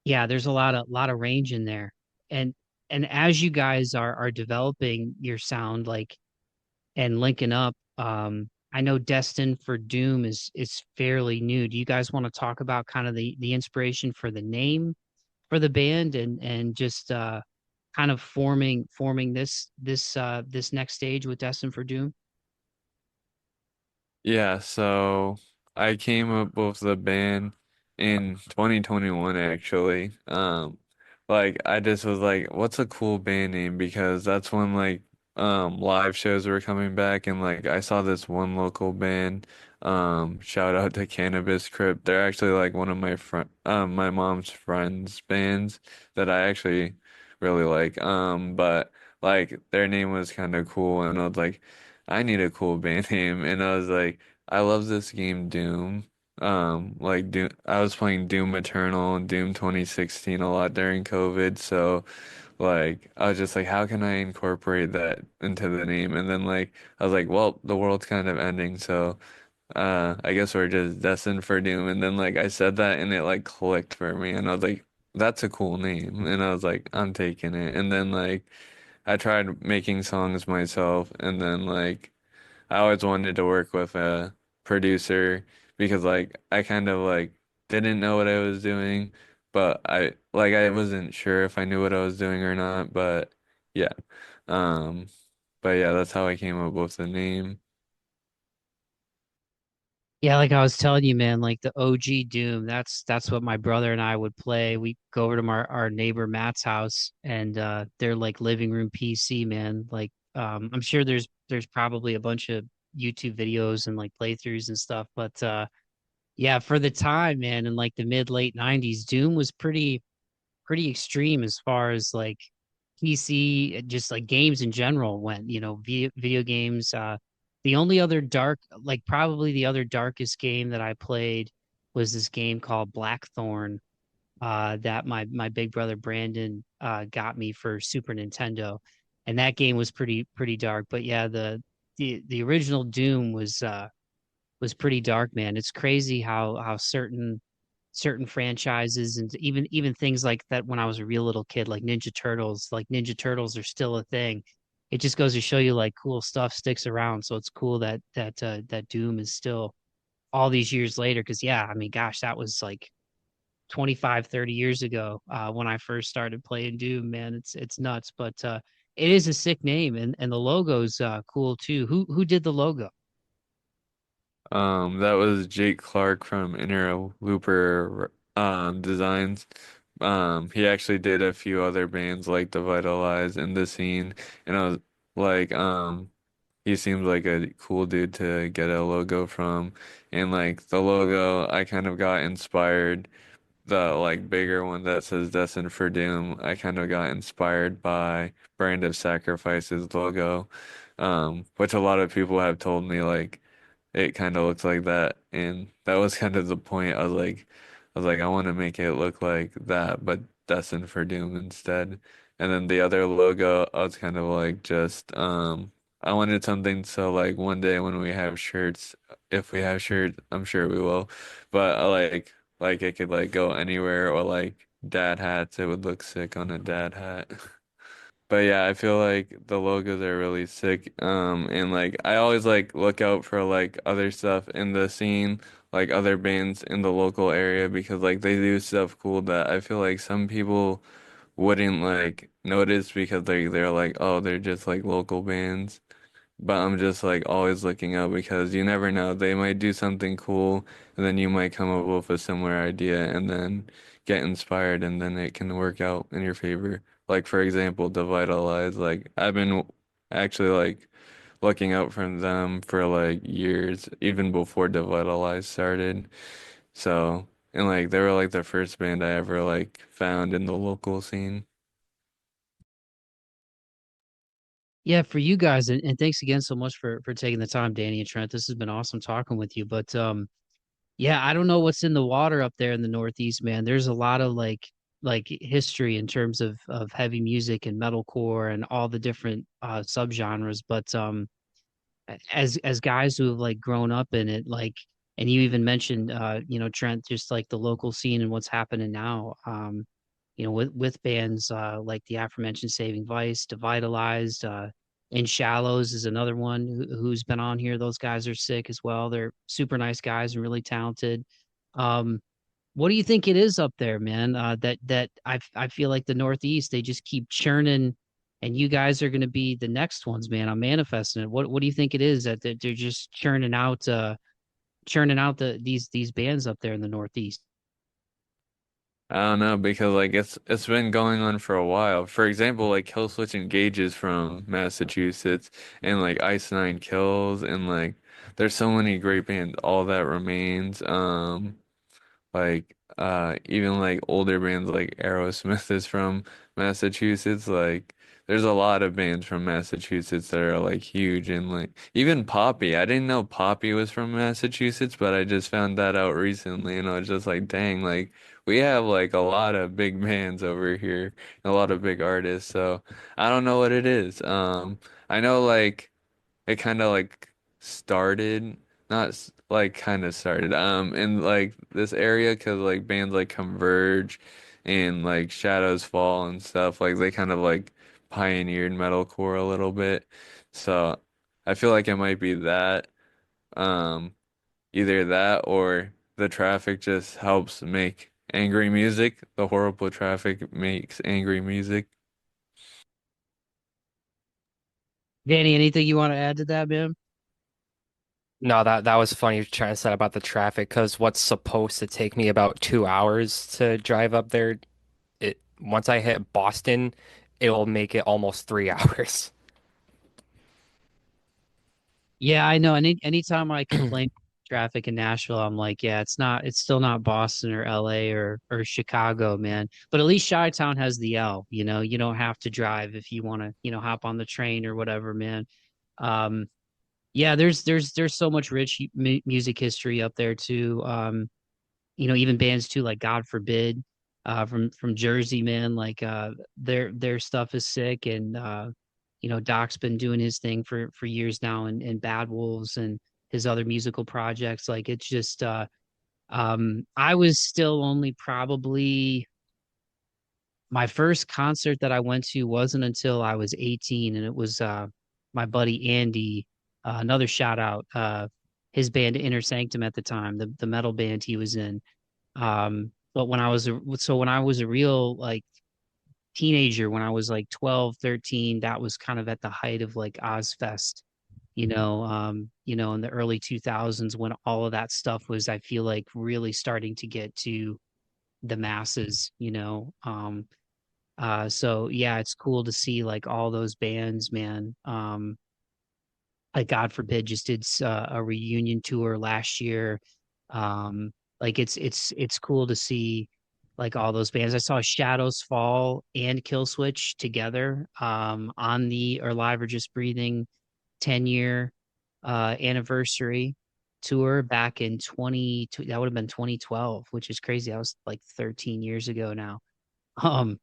yeah, there's a lot of range in there. And and as you guys are developing your sound like and linking up, I know Destined for Doom is fairly new. Do you guys want to talk about kind of the inspiration for the name for the band and just kind of forming this next stage with Destined for Doom? Yeah, so I came up with the band in 2021 actually. Like I just was like, what's a cool band name? Because that's when like live shows were coming back and like I saw this one local band, shout out to Cannabis Crypt. They're actually like one of my mom's friends' bands that I actually really like. But like their name was kind of cool and I was like I need a cool band name. And I was like, I love this game Doom. Like Doom, I was playing Doom Eternal and Doom 2016 a lot during COVID. So like, I was just like, how can I incorporate that into the name? And then like, I was like, well, the world's kind of ending. So, I guess we're just destined for doom. And then like, I said that and it like clicked for me. And I was like, that's a cool name. And I was like, I'm taking it. And then like, I tried making songs myself, and then like I always wanted to work with a producer because like I kind of like didn't know what I was doing, but I wasn't sure if I knew what I was doing or not, but yeah. Um but yeah, that's how I came up with the name. Yeah, like I was telling you, man, like the OG Doom, that's what my brother and I would play. We go over to our neighbor Matt's house and their like living room PC, man. Like I'm sure there's probably a bunch of YouTube videos and like playthroughs and stuff, but yeah, for the time, man, in like the mid late 90s, Doom was pretty extreme as far as like PC, just like games in general went, video games. The only other dark, like probably the other darkest game that I played was this game called Blackthorn, that my big brother Brandon got me for Super Nintendo, and that game was pretty dark. But yeah, the original Doom was pretty dark, man. It's crazy how certain franchises and even things like that when I was a real little kid, like Ninja Turtles are still a thing. It just goes to show you like cool stuff sticks around. So it's cool that Doom is still all these years later. Cause yeah, I mean, gosh, that was like 25, 30 years ago, when I first started playing Doom, man. It's nuts. But it is a sick name and the logo's cool too. Who did the logo? That was Jake Clark from Inner Looper Designs. He actually did a few other bands like Devitalized and The Scene, and I was like, he seems like a cool dude to get a logo from, and like the logo, I kind of got inspired. The like bigger one that says Destined for Doom, I kind of got inspired by Brand of Sacrifice's logo, which a lot of people have told me like it kind of looks like that, and that was kind of the point. I was like, I want to make it look like that, but Destined for Doom instead. And then the other logo, I was kind of like just I wanted something so like one day when we have shirts, if we have shirts, I'm sure we will, but like it could like go anywhere or like dad hats, it would look sick on a dad hat. But yeah, I feel like the logos are really sick. And like I always like look out for like other stuff in the scene, like other bands in the local area because like they do stuff cool that I feel like some people wouldn't like notice because they're like, oh, they're just like local bands. But I'm just like always looking out because you never know. They might do something cool and then you might come up with a similar idea and then get inspired and then it can work out in your favor. Like for example, Devitalize. Like I've been actually like looking out for them for like years, even before Devitalize started. So, and like they were like the first band I ever like found in the local scene. Yeah, for you guys, and thanks again so much for taking the time, Danny and Trent. This has been awesome talking with you. But yeah, I don't know what's in the water up there in the Northeast, man. There's a lot of like history in terms of heavy music and metalcore and all the different subgenres. But as guys who have like grown up in it, like, and you even mentioned Trent, just like the local scene and what's happening now, with bands like the aforementioned Saving Vice, Devitalized, In Shallows is another one who's been on here. Those guys are sick as well. They're super nice guys and really talented. um what do you think it is up there, man? I feel like the Northeast, they just keep churning, and you guys are going to be the next ones, man. I'm manifesting it. What do you think it is that they're just churning out these bands up there in the Northeast? I don't know because like it's been going on for a while. For example, like Kill Switch Engages from Massachusetts and like Ice Nine Kills and like there's so many great bands. All That Remains. Like even like older bands like Aerosmith is from Massachusetts. Like there's a lot of bands from Massachusetts that are like huge and like even Poppy. I didn't know Poppy was from Massachusetts, but I just found that out recently and I was just like, dang, like we have like a lot of big bands over here, and a lot of big artists. So I don't know what it is. I know like it kind of like started, not like kind of started, in like this area because like bands like Converge and like Shadows Fall and stuff, like they kind of like pioneered metalcore a little bit. So I feel like it might be that, um, either that or the traffic just helps make angry music. The horrible traffic makes angry music. Danny, anything you want to add to that, man? No, that was funny trying to say about the traffic because what's supposed to take me about 2 hours to drive up there, it once I hit Boston, it'll make it almost 3 hours. Yeah, I know. Anytime I complain traffic in Nashville, I'm like, yeah, it's still not Boston or LA or Chicago, man. But at least Chi-Town has the L, you don't have to drive if you want to, hop on the train or whatever, man. Um, Yeah, there's so much rich music history up there too. Even bands too, like God Forbid, from Jersey, man. Like their stuff is sick, and Doc's been doing his thing for years now, and Bad Wolves and his other musical projects. Like it's just I was still only probably my first concert that I went to wasn't until I was 18, and it was my buddy Andy, another shout out, his band Inner Sanctum at the time, the metal band he was in. But when I was a real like teenager, when I was like 12, 13, that was kind of at the height of like Ozfest, in the early 2000s when all of that stuff was, I feel like, really starting to get to the masses. So yeah, it's cool to see like all those bands, man. Like God Forbid just did a reunion tour last year. Like it's cool to see like all those bands. I saw Shadows Fall and Killswitch together on the Or Live or Just Breathing 10-year anniversary tour back in 20 that would have been 2012, which is crazy. That was like 13 years ago now. Um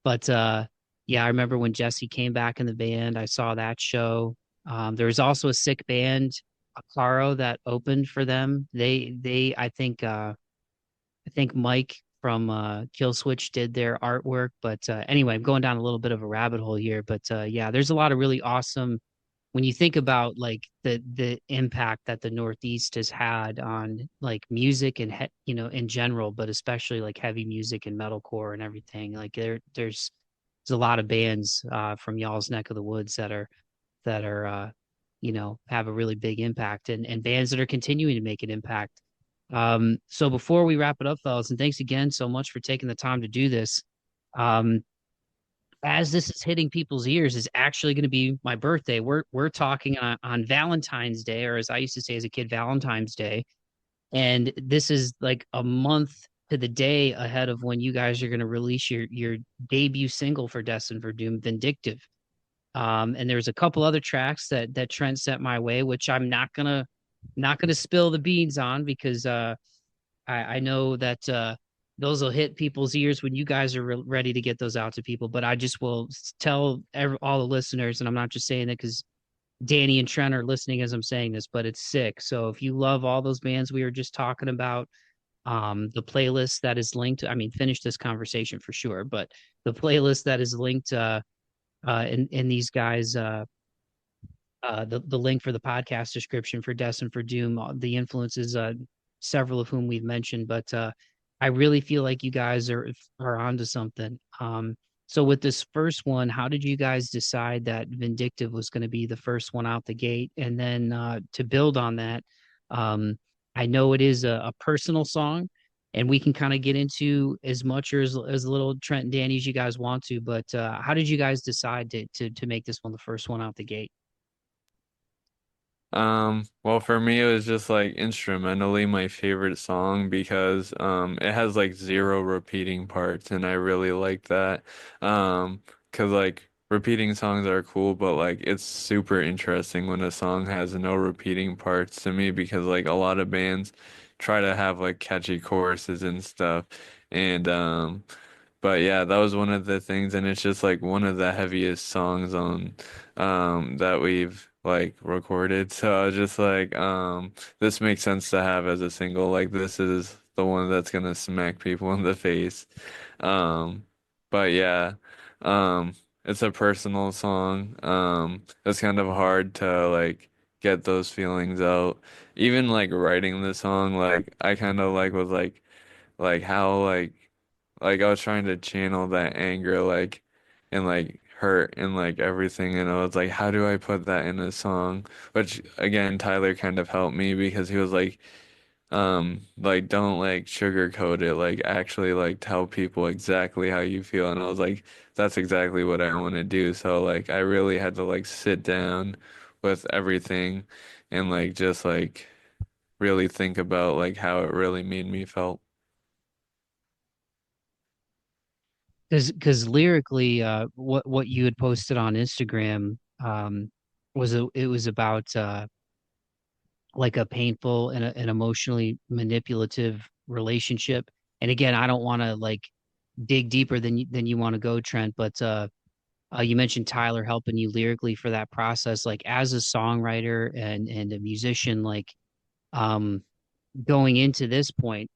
but yeah, I remember when Jesse came back in the band, I saw that show. There was also a sick band, Acaro, that opened for them. They I think Mike from Killswitch did their artwork, but anyway, I'm going down a little bit of a rabbit hole here, but yeah, there's a lot of really awesome when you think about like the impact that the Northeast has had on like music and in general, but especially like heavy music and metalcore and everything. Like there's a lot of bands from y'all's neck of the woods that are have a really big impact, and bands that are continuing to make an impact. So before we wrap it up, fellas, and thanks again so much for taking the time to do this. Um, as this is hitting people's ears, is actually going to be my birthday. We're talking on Valentine's Day, or as I used to say as a kid, Valentine's Day, and this is like a month to the day ahead of when you guys are going to release your debut single for Destined for Doom, Vindictive. And there's a couple other tracks that Trent sent my way, which I'm not gonna spill the beans on because I know that those will hit people's ears when you guys are ready to get those out to people. But I just will tell all the listeners, and I'm not just saying it because Danny and Trent are listening as I'm saying this, but it's sick. So if you love all those bands we were just talking about, the playlist that is linked, I mean, finish this conversation for sure, but the playlist that is linked in these guys the link for the podcast description for Destined for Doom, the influences, several of whom we've mentioned, but I really feel like you guys are onto something. So with this first one, how did you guys decide that Vindictive was going to be the first one out the gate? And then to build on that, um, I know it is a personal song, and we can kind of get into as much or as little Trent and Danny as you guys want to. But how did you guys decide to make this one the first one out the gate? Well, for me, it was just like instrumentally my favorite song because it has like zero repeating parts, and I really like that. 'Cause like repeating songs are cool, but like it's super interesting when a song has no repeating parts to me because like a lot of bands try to have like catchy choruses and stuff, and but yeah, that was one of the things, and it's just like one of the heaviest songs on that we've like recorded. So I was just like, this makes sense to have as a single. Like this is the one that's gonna smack people in the face. Um, but yeah, it's a personal song. It's kind of hard to like get those feelings out. Even like writing the song, like I kind of like was like how like I was trying to channel that anger and like hurt and like everything, and I was like, how do I put that in a song? Which again, Tyler kind of helped me because he was like don't like sugarcoat it, like actually like tell people exactly how you feel. And I was like, that's exactly what I want to do. So like I really had to like sit down with everything and like just like really think about like how it really made me felt. Because lyrically, what you had posted on Instagram, it was about like a painful and an emotionally manipulative relationship. And again, I don't want to like dig deeper than you want to go, Trent, but you mentioned Tyler helping you lyrically for that process. Like as a songwriter and a musician, like um going into this point,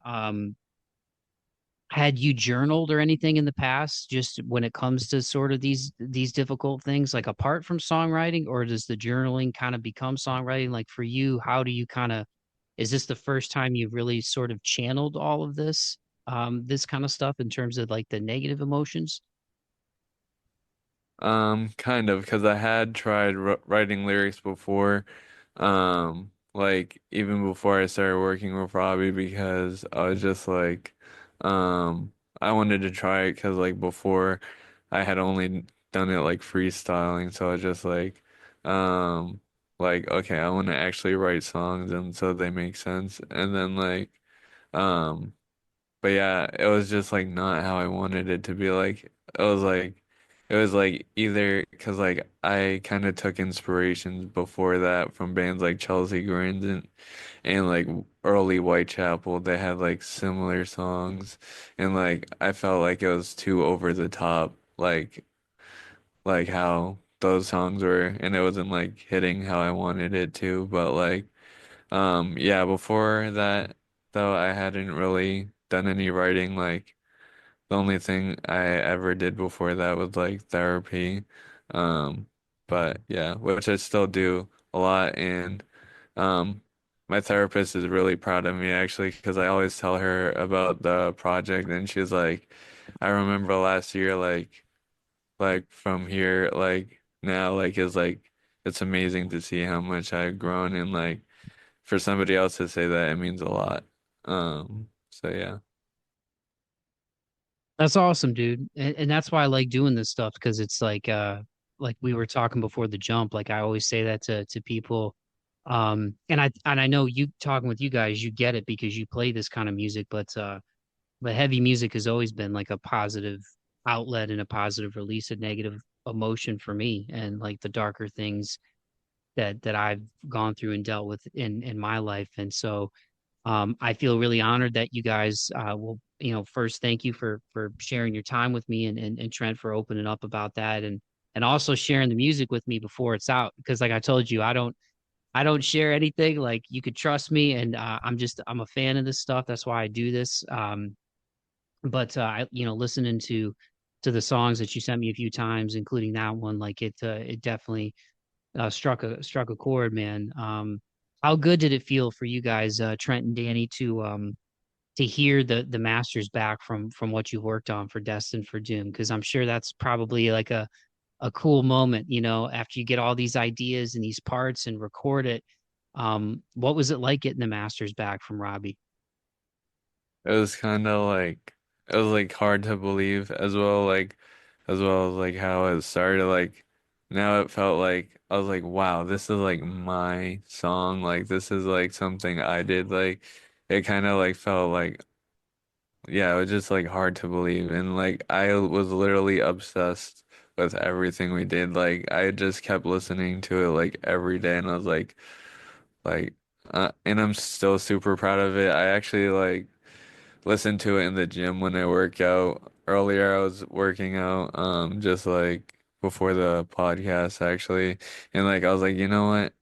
had you journaled or anything in the past, just when it comes to sort of these difficult things, like apart from songwriting, or does the journaling kind of become songwriting? Like for you, how do you kind of, is this the first time you've really sort of channeled all of this, this kind of stuff in terms of like the negative emotions? Kind of, because I had tried writing lyrics before, like even before I started working with Robbie, because I was just like, I wanted to try it because like before I had only done it like freestyling, so I was just um, like okay, I want to actually write songs and so they make sense, and then um. But yeah, it was just like not how I wanted it to be. Like it was like either because like I kind of took inspirations before that from bands like Chelsea Grin and like early Whitechapel. They had like similar songs, and like I felt like it was too over the top, like how those songs were, and it wasn't like hitting how I wanted it to. But like yeah, before that though, I hadn't really done any writing. Like the only thing I ever did before that was like therapy. Um, but yeah, which I still do a lot. And um, my therapist is really proud of me actually, because I always tell her about the project, and she's like, I remember last year, like from here, like now, like is like it's amazing to see how much I've grown and like for somebody else to say that, it means a lot. So yeah. That's awesome, dude. And that's why I like doing this stuff because it's like we were talking before the jump, like I always say that to people. And I know you talking with you guys, you get it because you play this kind of music, but heavy music has always been like a positive outlet and a positive release of negative emotion for me and like the darker things that I've gone through and dealt with in my life. And so I feel really honored that you guys will, first thank you for sharing your time with me and Trent for opening up about that and also sharing the music with me before it's out because like I told you, I don't share anything. Like you could trust me, and I'm a fan of this stuff. That's why I do this. But listening to the songs that you sent me a few times, including that one, like it definitely struck a chord, man. How good did it feel for you guys, Trent and Danny, to hear the masters back from what you worked on for Destined for Doom? Because I'm sure that's probably like a cool moment, after you get all these ideas and these parts and record it. What was it like getting the masters back from Robbie? It was kind of like it was like hard to believe as well as like how it started. Like now it felt like I was like, wow, this is like my song. Like this is like something I did. Like it kind of like felt like yeah, it was just like hard to believe. And like I was literally obsessed with everything we did. Like I just kept listening to it like every day, and I was like, and I'm still super proud of it. I actually like listen to it in the gym when I work out. Earlier, I was working out, just like before the podcast actually, and like I was like, you know what?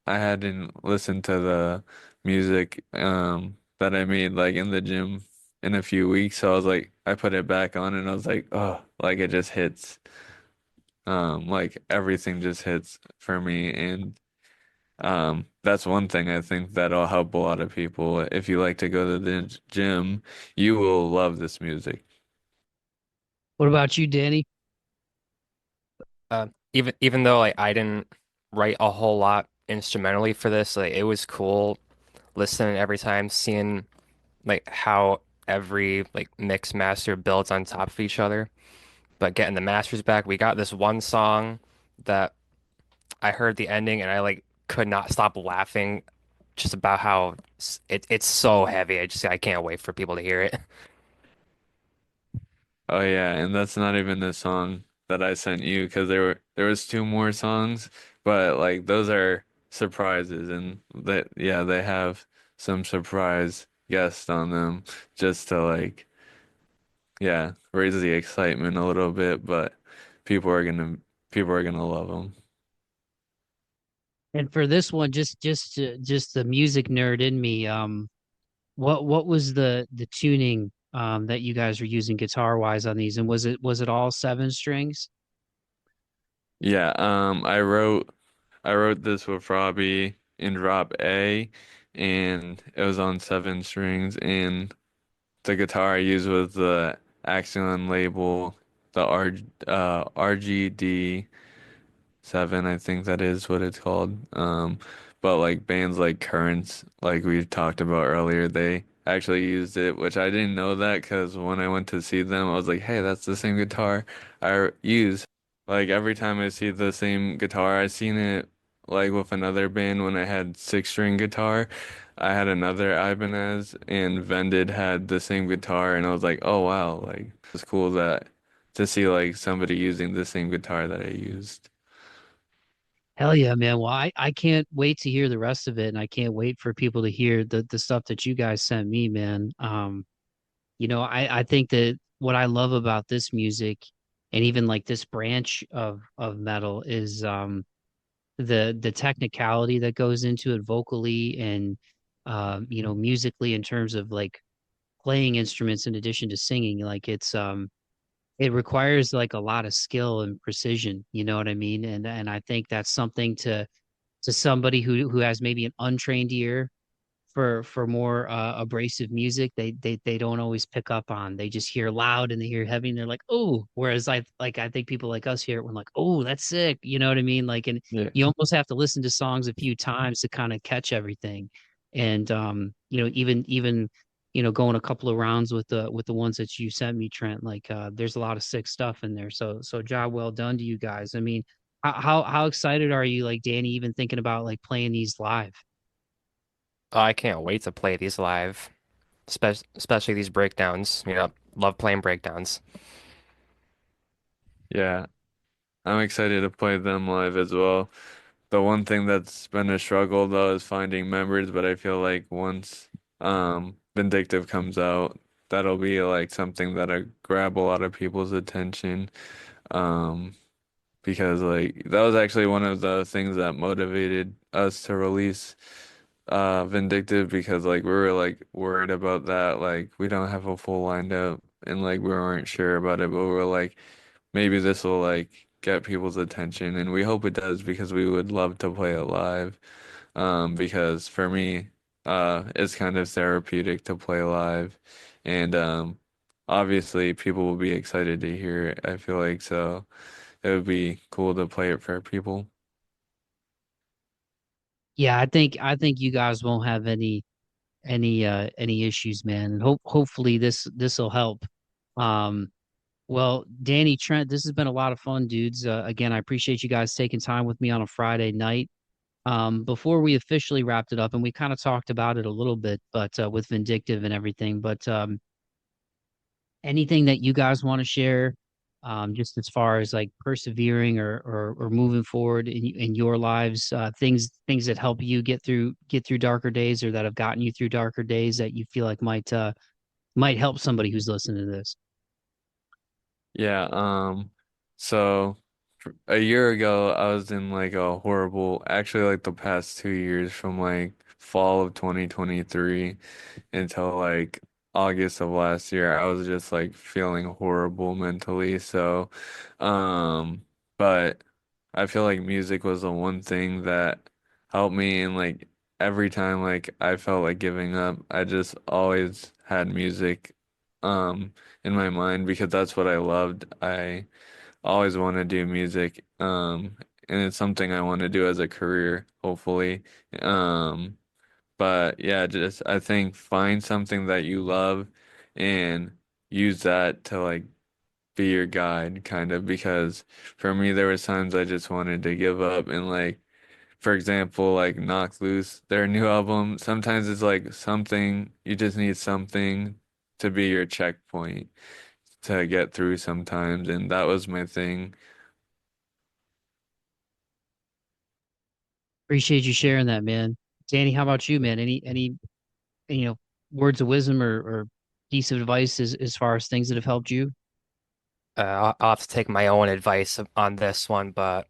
I hadn't listened to the music, that I made like in the gym in a few weeks, so I was like, I put it back on, and I was like, oh, like it just hits, like everything just hits for me, and that's one thing I think that'll help a lot of people. If you like to go to the gym, you will love this music. What about you, Danny? Even though like I didn't write a whole lot instrumentally for this, like it was cool listening every time, seeing like how every like mix master builds on top of each other. But getting the masters back, we got this one song that I heard the ending and I like could not stop laughing just about how it's so heavy. I can't wait for people to hear it. Oh yeah, and that's not even the song that I sent you because there was two more songs, but like those are surprises, and that yeah, they have some surprise guests on them just to like yeah, raise the excitement a little bit, but people are gonna people are gonna love them. And for this one, just the music nerd in me, what was the tuning that you guys were using guitar wise on these, and was it all seven strings? Yeah, I wrote this with Robbie in drop A, and it was on 7 strings, and the guitar I used was the Axion label, the RGD 7, I think that is what it's called. But like bands like Currents, like we talked about earlier, they actually used it, which I didn't know that because when I went to see them, I was like, hey, that's the same guitar I use. Like every time I see the same guitar, I seen it like with another band when I had 6 string guitar. I had another Ibanez and Vended had the same guitar, and I was like, oh wow, like it's cool that to see like somebody using the same guitar that I used. Hell yeah, man. Well, I can't wait to hear the rest of it, and I can't wait for people to hear the stuff that you guys sent me, man. I think that what I love about this music and even like this branch of metal is the technicality that goes into it vocally and musically in terms of like playing instruments in addition to singing. Like it requires like a lot of skill and precision, you know what I mean? And I think that's something to somebody who has maybe an untrained ear for more abrasive music, they don't always pick up on. They just hear loud and they hear heavy and they're like, oh. Whereas I think people like us hear it when like, oh, that's sick. You know what I mean? Like, and Yeah. you almost have to listen to songs a few times to kind of catch everything. And even going a couple of rounds with the ones that you sent me, Trent, like there's a lot of sick stuff in there. So job well done to you guys. I mean, how excited are you, like Danny, even thinking about like playing these live? I can't wait to play these live, especially these breakdowns. Love playing breakdowns. Yeah, I'm excited to play them live as well. The one thing that's been a struggle though is finding members, but I feel like once Vindictive comes out, that'll be like something that'll grab a lot of people's attention. Um because like that was actually one of the things that motivated us to release Vindictive because like we were like worried about that. Like we don't have a full lineup and like we weren't sure about it, but we were like maybe this will like get people's attention, and we hope it does because we would love to play it live. Because for me, it's kind of therapeutic to play live, and obviously people will be excited to hear it. I feel like so it would be cool to play it for people. Yeah, I think you guys won't have any issues, man. And hopefully this will help. Um, well, Danny, Trent, this has been a lot of fun, dudes. Again, I appreciate you guys taking time with me on a Friday night. Before we officially wrapped it up, and we kind of talked about it a little bit, but with Vindictive and everything, but anything that you guys want to share, just as far as like persevering or moving forward in your lives, things that help you get through darker days or that have gotten you through darker days that you feel like might help somebody who's listening to this. Yeah, so a year ago I was in like a horrible, actually like the past 2 years from like fall of 2023 until like August of last year, I was just like feeling horrible mentally. So, but I feel like music was the one thing that helped me, and like every time like I felt like giving up, I just always had music in my mind because that's what I loved. I always want to do music and it's something I want to do as a career, hopefully. Um but yeah, just I think find something that you love and use that to like be your guide kind of because for me there was times I just wanted to give up and like for example like Knock Loose, their new album, sometimes it's like something you just need something to be your checkpoint to get through sometimes, and that was my thing. Appreciate you sharing that, man. Danny, how about you, man? Any you know words of wisdom or piece of advice as far as things that have helped you? I'll have to take my own advice on this one, but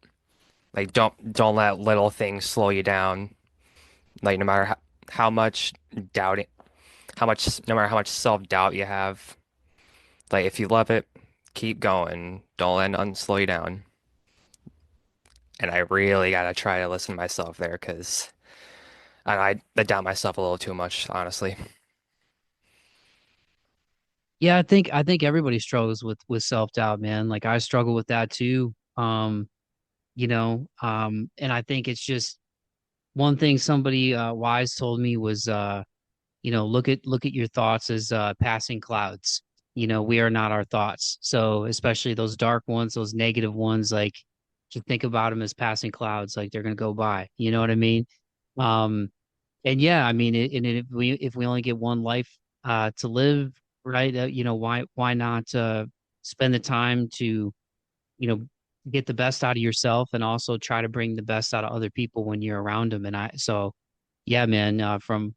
like don't let little things slow you down. Like no matter how much doubting, no matter how much self-doubt you have, like if you love it, keep going. Don't let nothing slow you down. And I really gotta try to listen to myself there because I doubt myself a little too much, honestly. Yeah, I think everybody struggles with self-doubt, man. Like I struggle with that too. And I think it's just one thing somebody wise told me was look at your thoughts as passing clouds. We are not our thoughts. So especially those dark ones, those negative ones, like just think about them as passing clouds, like they're gonna go by. You know what I mean? Um, and yeah, I mean, and if we only get one life to live, right? Why not spend the time to you know get the best out of yourself and also try to bring the best out of other people when you're around them. And yeah, man, from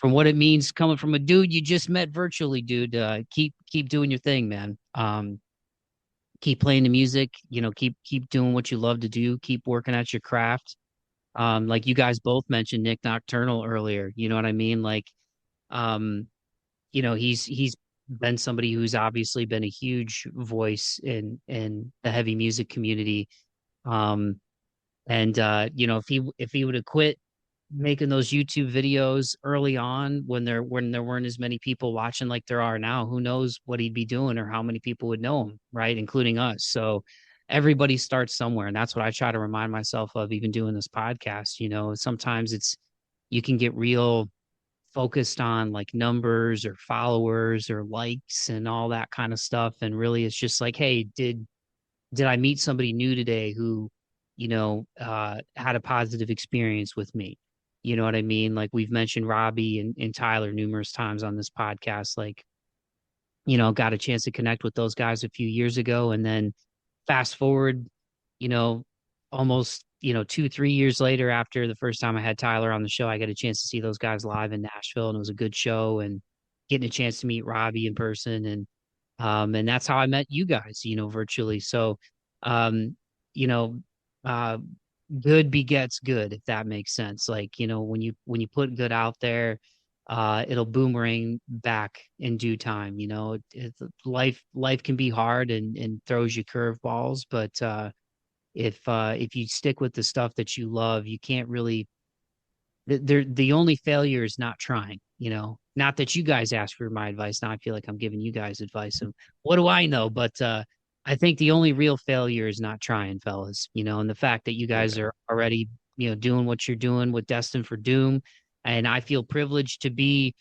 what it means coming from a dude you just met virtually, dude, keep doing your thing, man. Keep playing the music, keep doing what you love to do, keep working at your craft. Like you guys both mentioned Nick Nocturnal earlier, you know what I mean? Like, um, he's been somebody who's obviously been a huge voice in the heavy music community. Um, and if he would have quit making those YouTube videos early on when there weren't as many people watching like there are now, who knows what he'd be doing or how many people would know him, right? Including us. So everybody starts somewhere, and that's what I try to remind myself of, even doing this podcast. Sometimes you can get real focused on like numbers or followers or likes and all that kind of stuff. And really it's just like, hey, did I meet somebody new today who, had a positive experience with me? You know what I mean? Like we've mentioned Robbie and Tyler numerous times on this podcast. Like, got a chance to connect with those guys a few years ago. And then fast forward, you know, almost, 2, 3 years later, after the first time I had Tyler on the show, I got a chance to see those guys live in Nashville, and it was a good show. And getting a chance to meet Robbie in person, and that's how I met you guys, virtually. So, um, you know, uh, good begets good, if that makes sense. Like, when you put good out there, it'll boomerang back in due time. Life can be hard and throws you curveballs, but if you stick with the stuff that you love, you can't really the only failure is not trying. Not that you guys ask for my advice. Now I feel like I'm giving you guys advice, and what do I know? But I think the only real failure is not trying, fellas. And the fact that you guys Yeah. are already doing what you're doing with Destined for Doom, and I feel privileged to be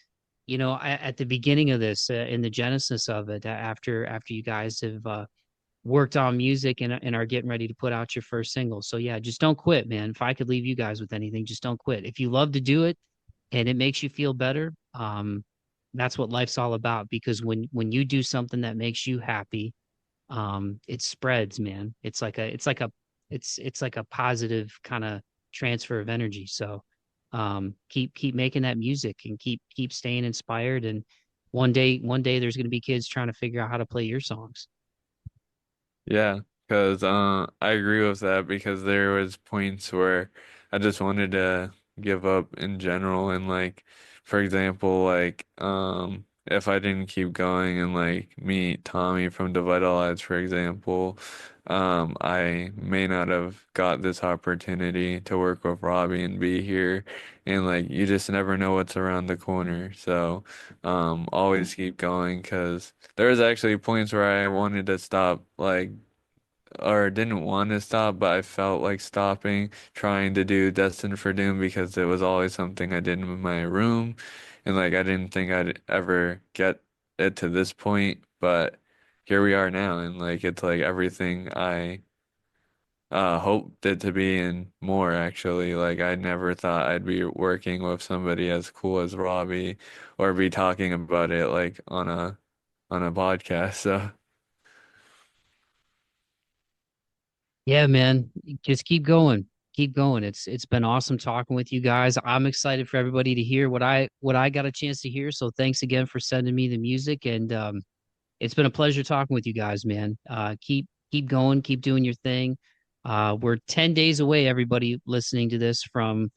at the beginning of this, in the genesis of it, after you guys have worked on music and are getting ready to put out your first single. So yeah, just don't quit, man. If I could leave you guys with anything, just don't quit. If you love to do it and it makes you feel better, that's what life's all about. Because when you do something that makes you happy, it spreads, man. It's like a positive kind of transfer of energy. So keep making that music and keep staying inspired. And one day there's going to be kids trying to figure out how to play your songs. Yeah, because I agree with that because there was points where I just wanted to give up in general and like for example like if I didn't keep going and like meet Tommy from Devitalized for example I may not have got this opportunity to work with Robbie and be here and like you just never know what's around the corner so always keep going because there was actually points where I wanted to stop, like, or didn't want to stop, but I felt like stopping, trying to do Destined for Doom because it was always something I did in my room. And, like, I didn't think I'd ever get it to this point, but here we are now. And, like, it's like everything I hoped it to be and more, actually. Like, I never thought I'd be working with somebody as cool as Robbie or be talking about it, like, on a podcast. So. Yeah, man, just keep going. Keep going. It's been awesome talking with you guys. I'm excited for everybody to hear what I got a chance to hear. So thanks again for sending me the music, and it's been a pleasure talking with you guys, man. Keep going, keep doing your thing. We're 10 days away, everybody listening to this, from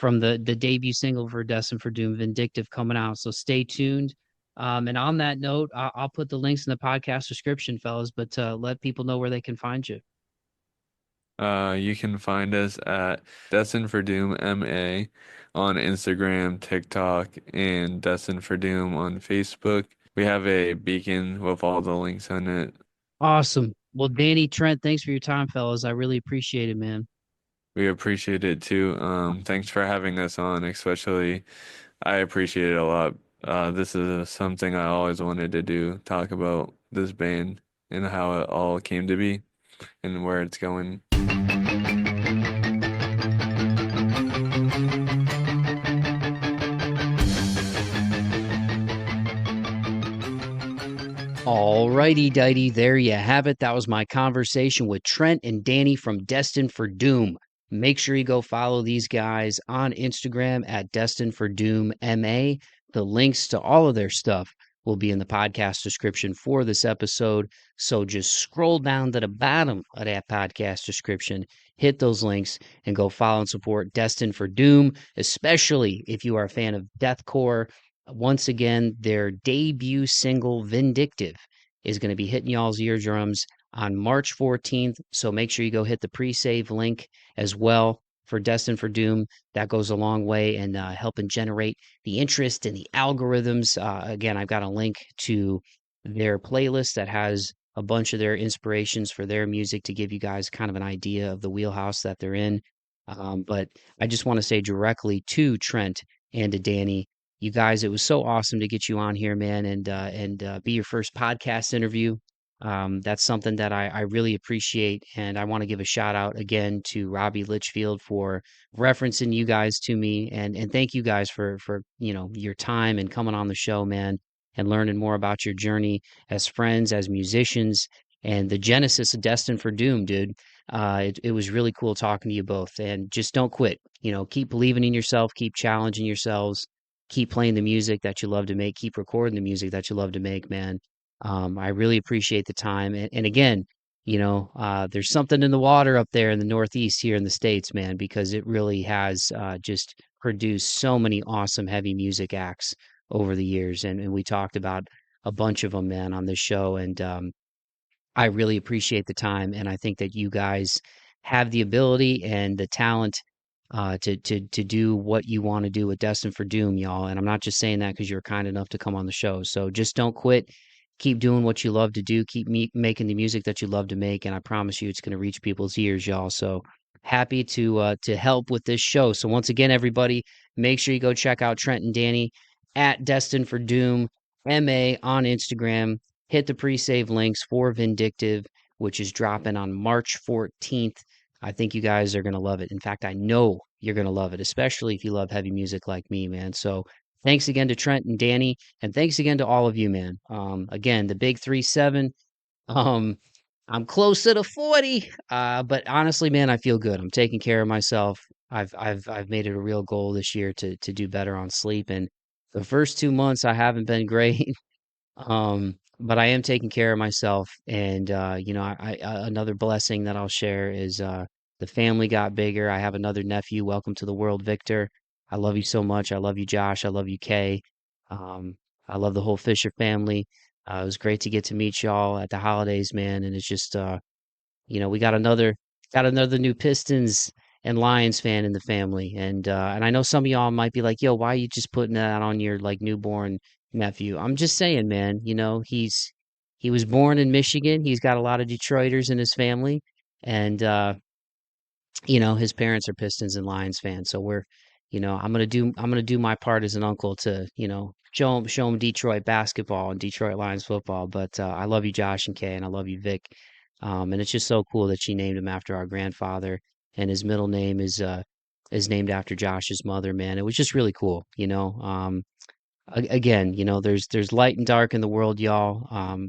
the debut single for Destined for Doom, Vindictive, coming out. So stay tuned. And on that note, I'll put the links in the podcast description, fellas, but let people know where they can find you. You can find us at Destined for Doom MA on Instagram, TikTok, and Destined for Doom on Facebook. We have a beacon with all the links on it. Awesome. Well, Danny, Trent, thanks for your time, fellas. I really appreciate it, man. We appreciate it too. Thanks for having us on, especially I appreciate it a lot. This is something I always wanted to do, talk about this band and how it all came to be and where it's going. Alrighty, dighty, there you have it. That was my conversation with Trent and Danny from Destined for Doom. Make sure you go follow these guys on Instagram at Destined for Doom MA. The links to all of their stuff will be in the podcast description for this episode. So just scroll down to the bottom of that podcast description, hit those links, and go follow and support Destined for Doom, especially if you are a fan of deathcore. Once again, their debut single, Vindictive, is going to be hitting y'all's eardrums on March 14th. So make sure you go hit the pre-save link as well for Destined for Doom. That goes a long way in helping generate the interest in the algorithms. Again, I've got a link to their playlist that has a bunch of their inspirations for their music to give you guys kind of an idea of the wheelhouse that they're in. But I just want to say directly to Trent and to Danny, you guys, it was so awesome to get you on here, man, and be your first podcast interview. That's something that I really appreciate, and I want to give a shout out again to Robbie Litchfield for referencing you guys to me, and thank you guys for your time and coming on the show, man, and learning more about your journey as friends, as musicians, and the genesis of Destined for Doom, dude. It was really cool talking to you both, and just don't quit. Keep believing in yourself, keep challenging yourselves, keep playing the music that you love to make, keep recording the music that you love to make, man. I really appreciate the time. And again, there's something in the water up there in the Northeast here in the States, man, because it really has just produced so many awesome heavy music acts over the years. And we talked about a bunch of them, man, on this show. And I really appreciate the time, and I think that you guys have the ability and the talent to do what you want to do with Destined for Doom, y'all. And I'm not just saying that because you're kind enough to come on the show. So just don't quit. Keep doing what you love to do. Keep making the music that you love to make, and I promise you, it's going to reach people's ears, y'all. So happy to help with this show. So once again, everybody, make sure you go check out Trent and Danny at Destined for Doom MA on Instagram. Hit the pre-save links for Vindictive, which is dropping on March 14th. I think you guys are going to love it. In fact, I know you're going to love it, especially if you love heavy music like me, man. So thanks again to Trent and Danny, and thanks again to all of you, man. Again, the big 3-7. Um, I'm close to the 40, but honestly, man, I feel good. I'm taking care of myself. I've made it a real goal this year to do better on sleep, and the first 2 months I haven't been great. But I am taking care of myself, and another blessing that I'll share is the family got bigger. I have another nephew. Welcome to the world, Victor. I love you so much. I love you, Josh. I love you, Kay. Um, I love the whole Fisher family. It was great to get to meet y'all at the holidays, man. And it's just we got another new Pistons and Lions fan in the family, and I know some of y'all might be like, "Yo, why are you just putting that on your like newborn nephew?" I'm just saying, man. He was born in Michigan. He's got a lot of Detroiters in his family, and his parents are Pistons and Lions fans. So I'm gonna do my part as an uncle to show him Detroit basketball and Detroit Lions football. But I love you, Josh and Kay, and I love you, Vic. And it's just so cool that she named him after our grandfather, and his middle name is named after Josh's mother. Man, it was just really cool. Again, there's light and dark in the world, y'all.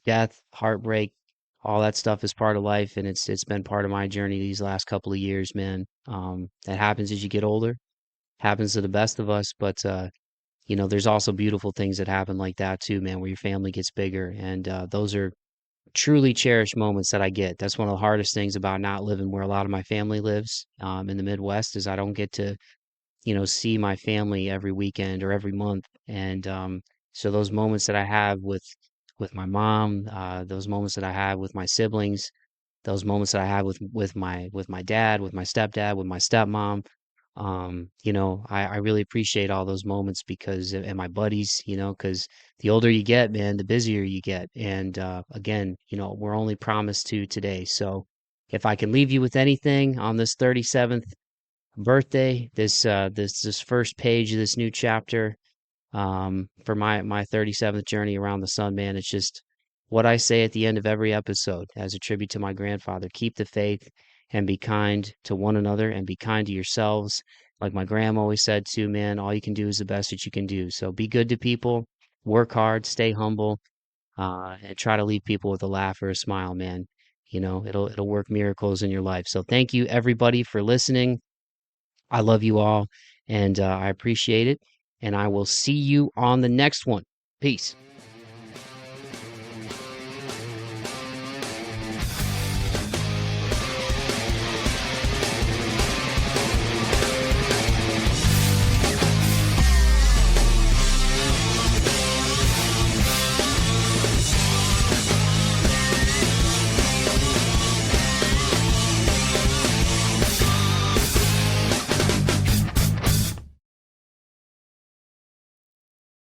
Death, heartbreak, all that stuff is part of life, and it's been part of my journey these last couple of years, man. That happens as you get older, happens to the best of us, but there's also beautiful things that happen like that too, man, where your family gets bigger, and those are truly cherished moments that I get. That's one of the hardest things about not living where a lot of my family lives, in the Midwest, is I don't get to see my family every weekend or every month. And so those moments that I have with my mom, those moments that I have with my siblings, those moments that I have with my dad, with my stepdad, with my stepmom, I really appreciate all those moments because and my buddies, because the older you get, man, the busier you get. And again, we're only promised to today. So if I can leave you with anything on this 37th birthday, this first page of this new chapter, for my 37th journey around the sun, man, it's just what I say at the end of every episode as a tribute to my grandfather: keep the faith and be kind to one another and be kind to yourselves. Like my grandma always said too, man, all you can do is the best that you can do. So be good to people, work hard, stay humble, and try to leave people with a laugh or a smile, man. It'll work miracles in your life. So thank you everybody for listening. I love you all, and I appreciate it. And I will see you on the next one. Peace.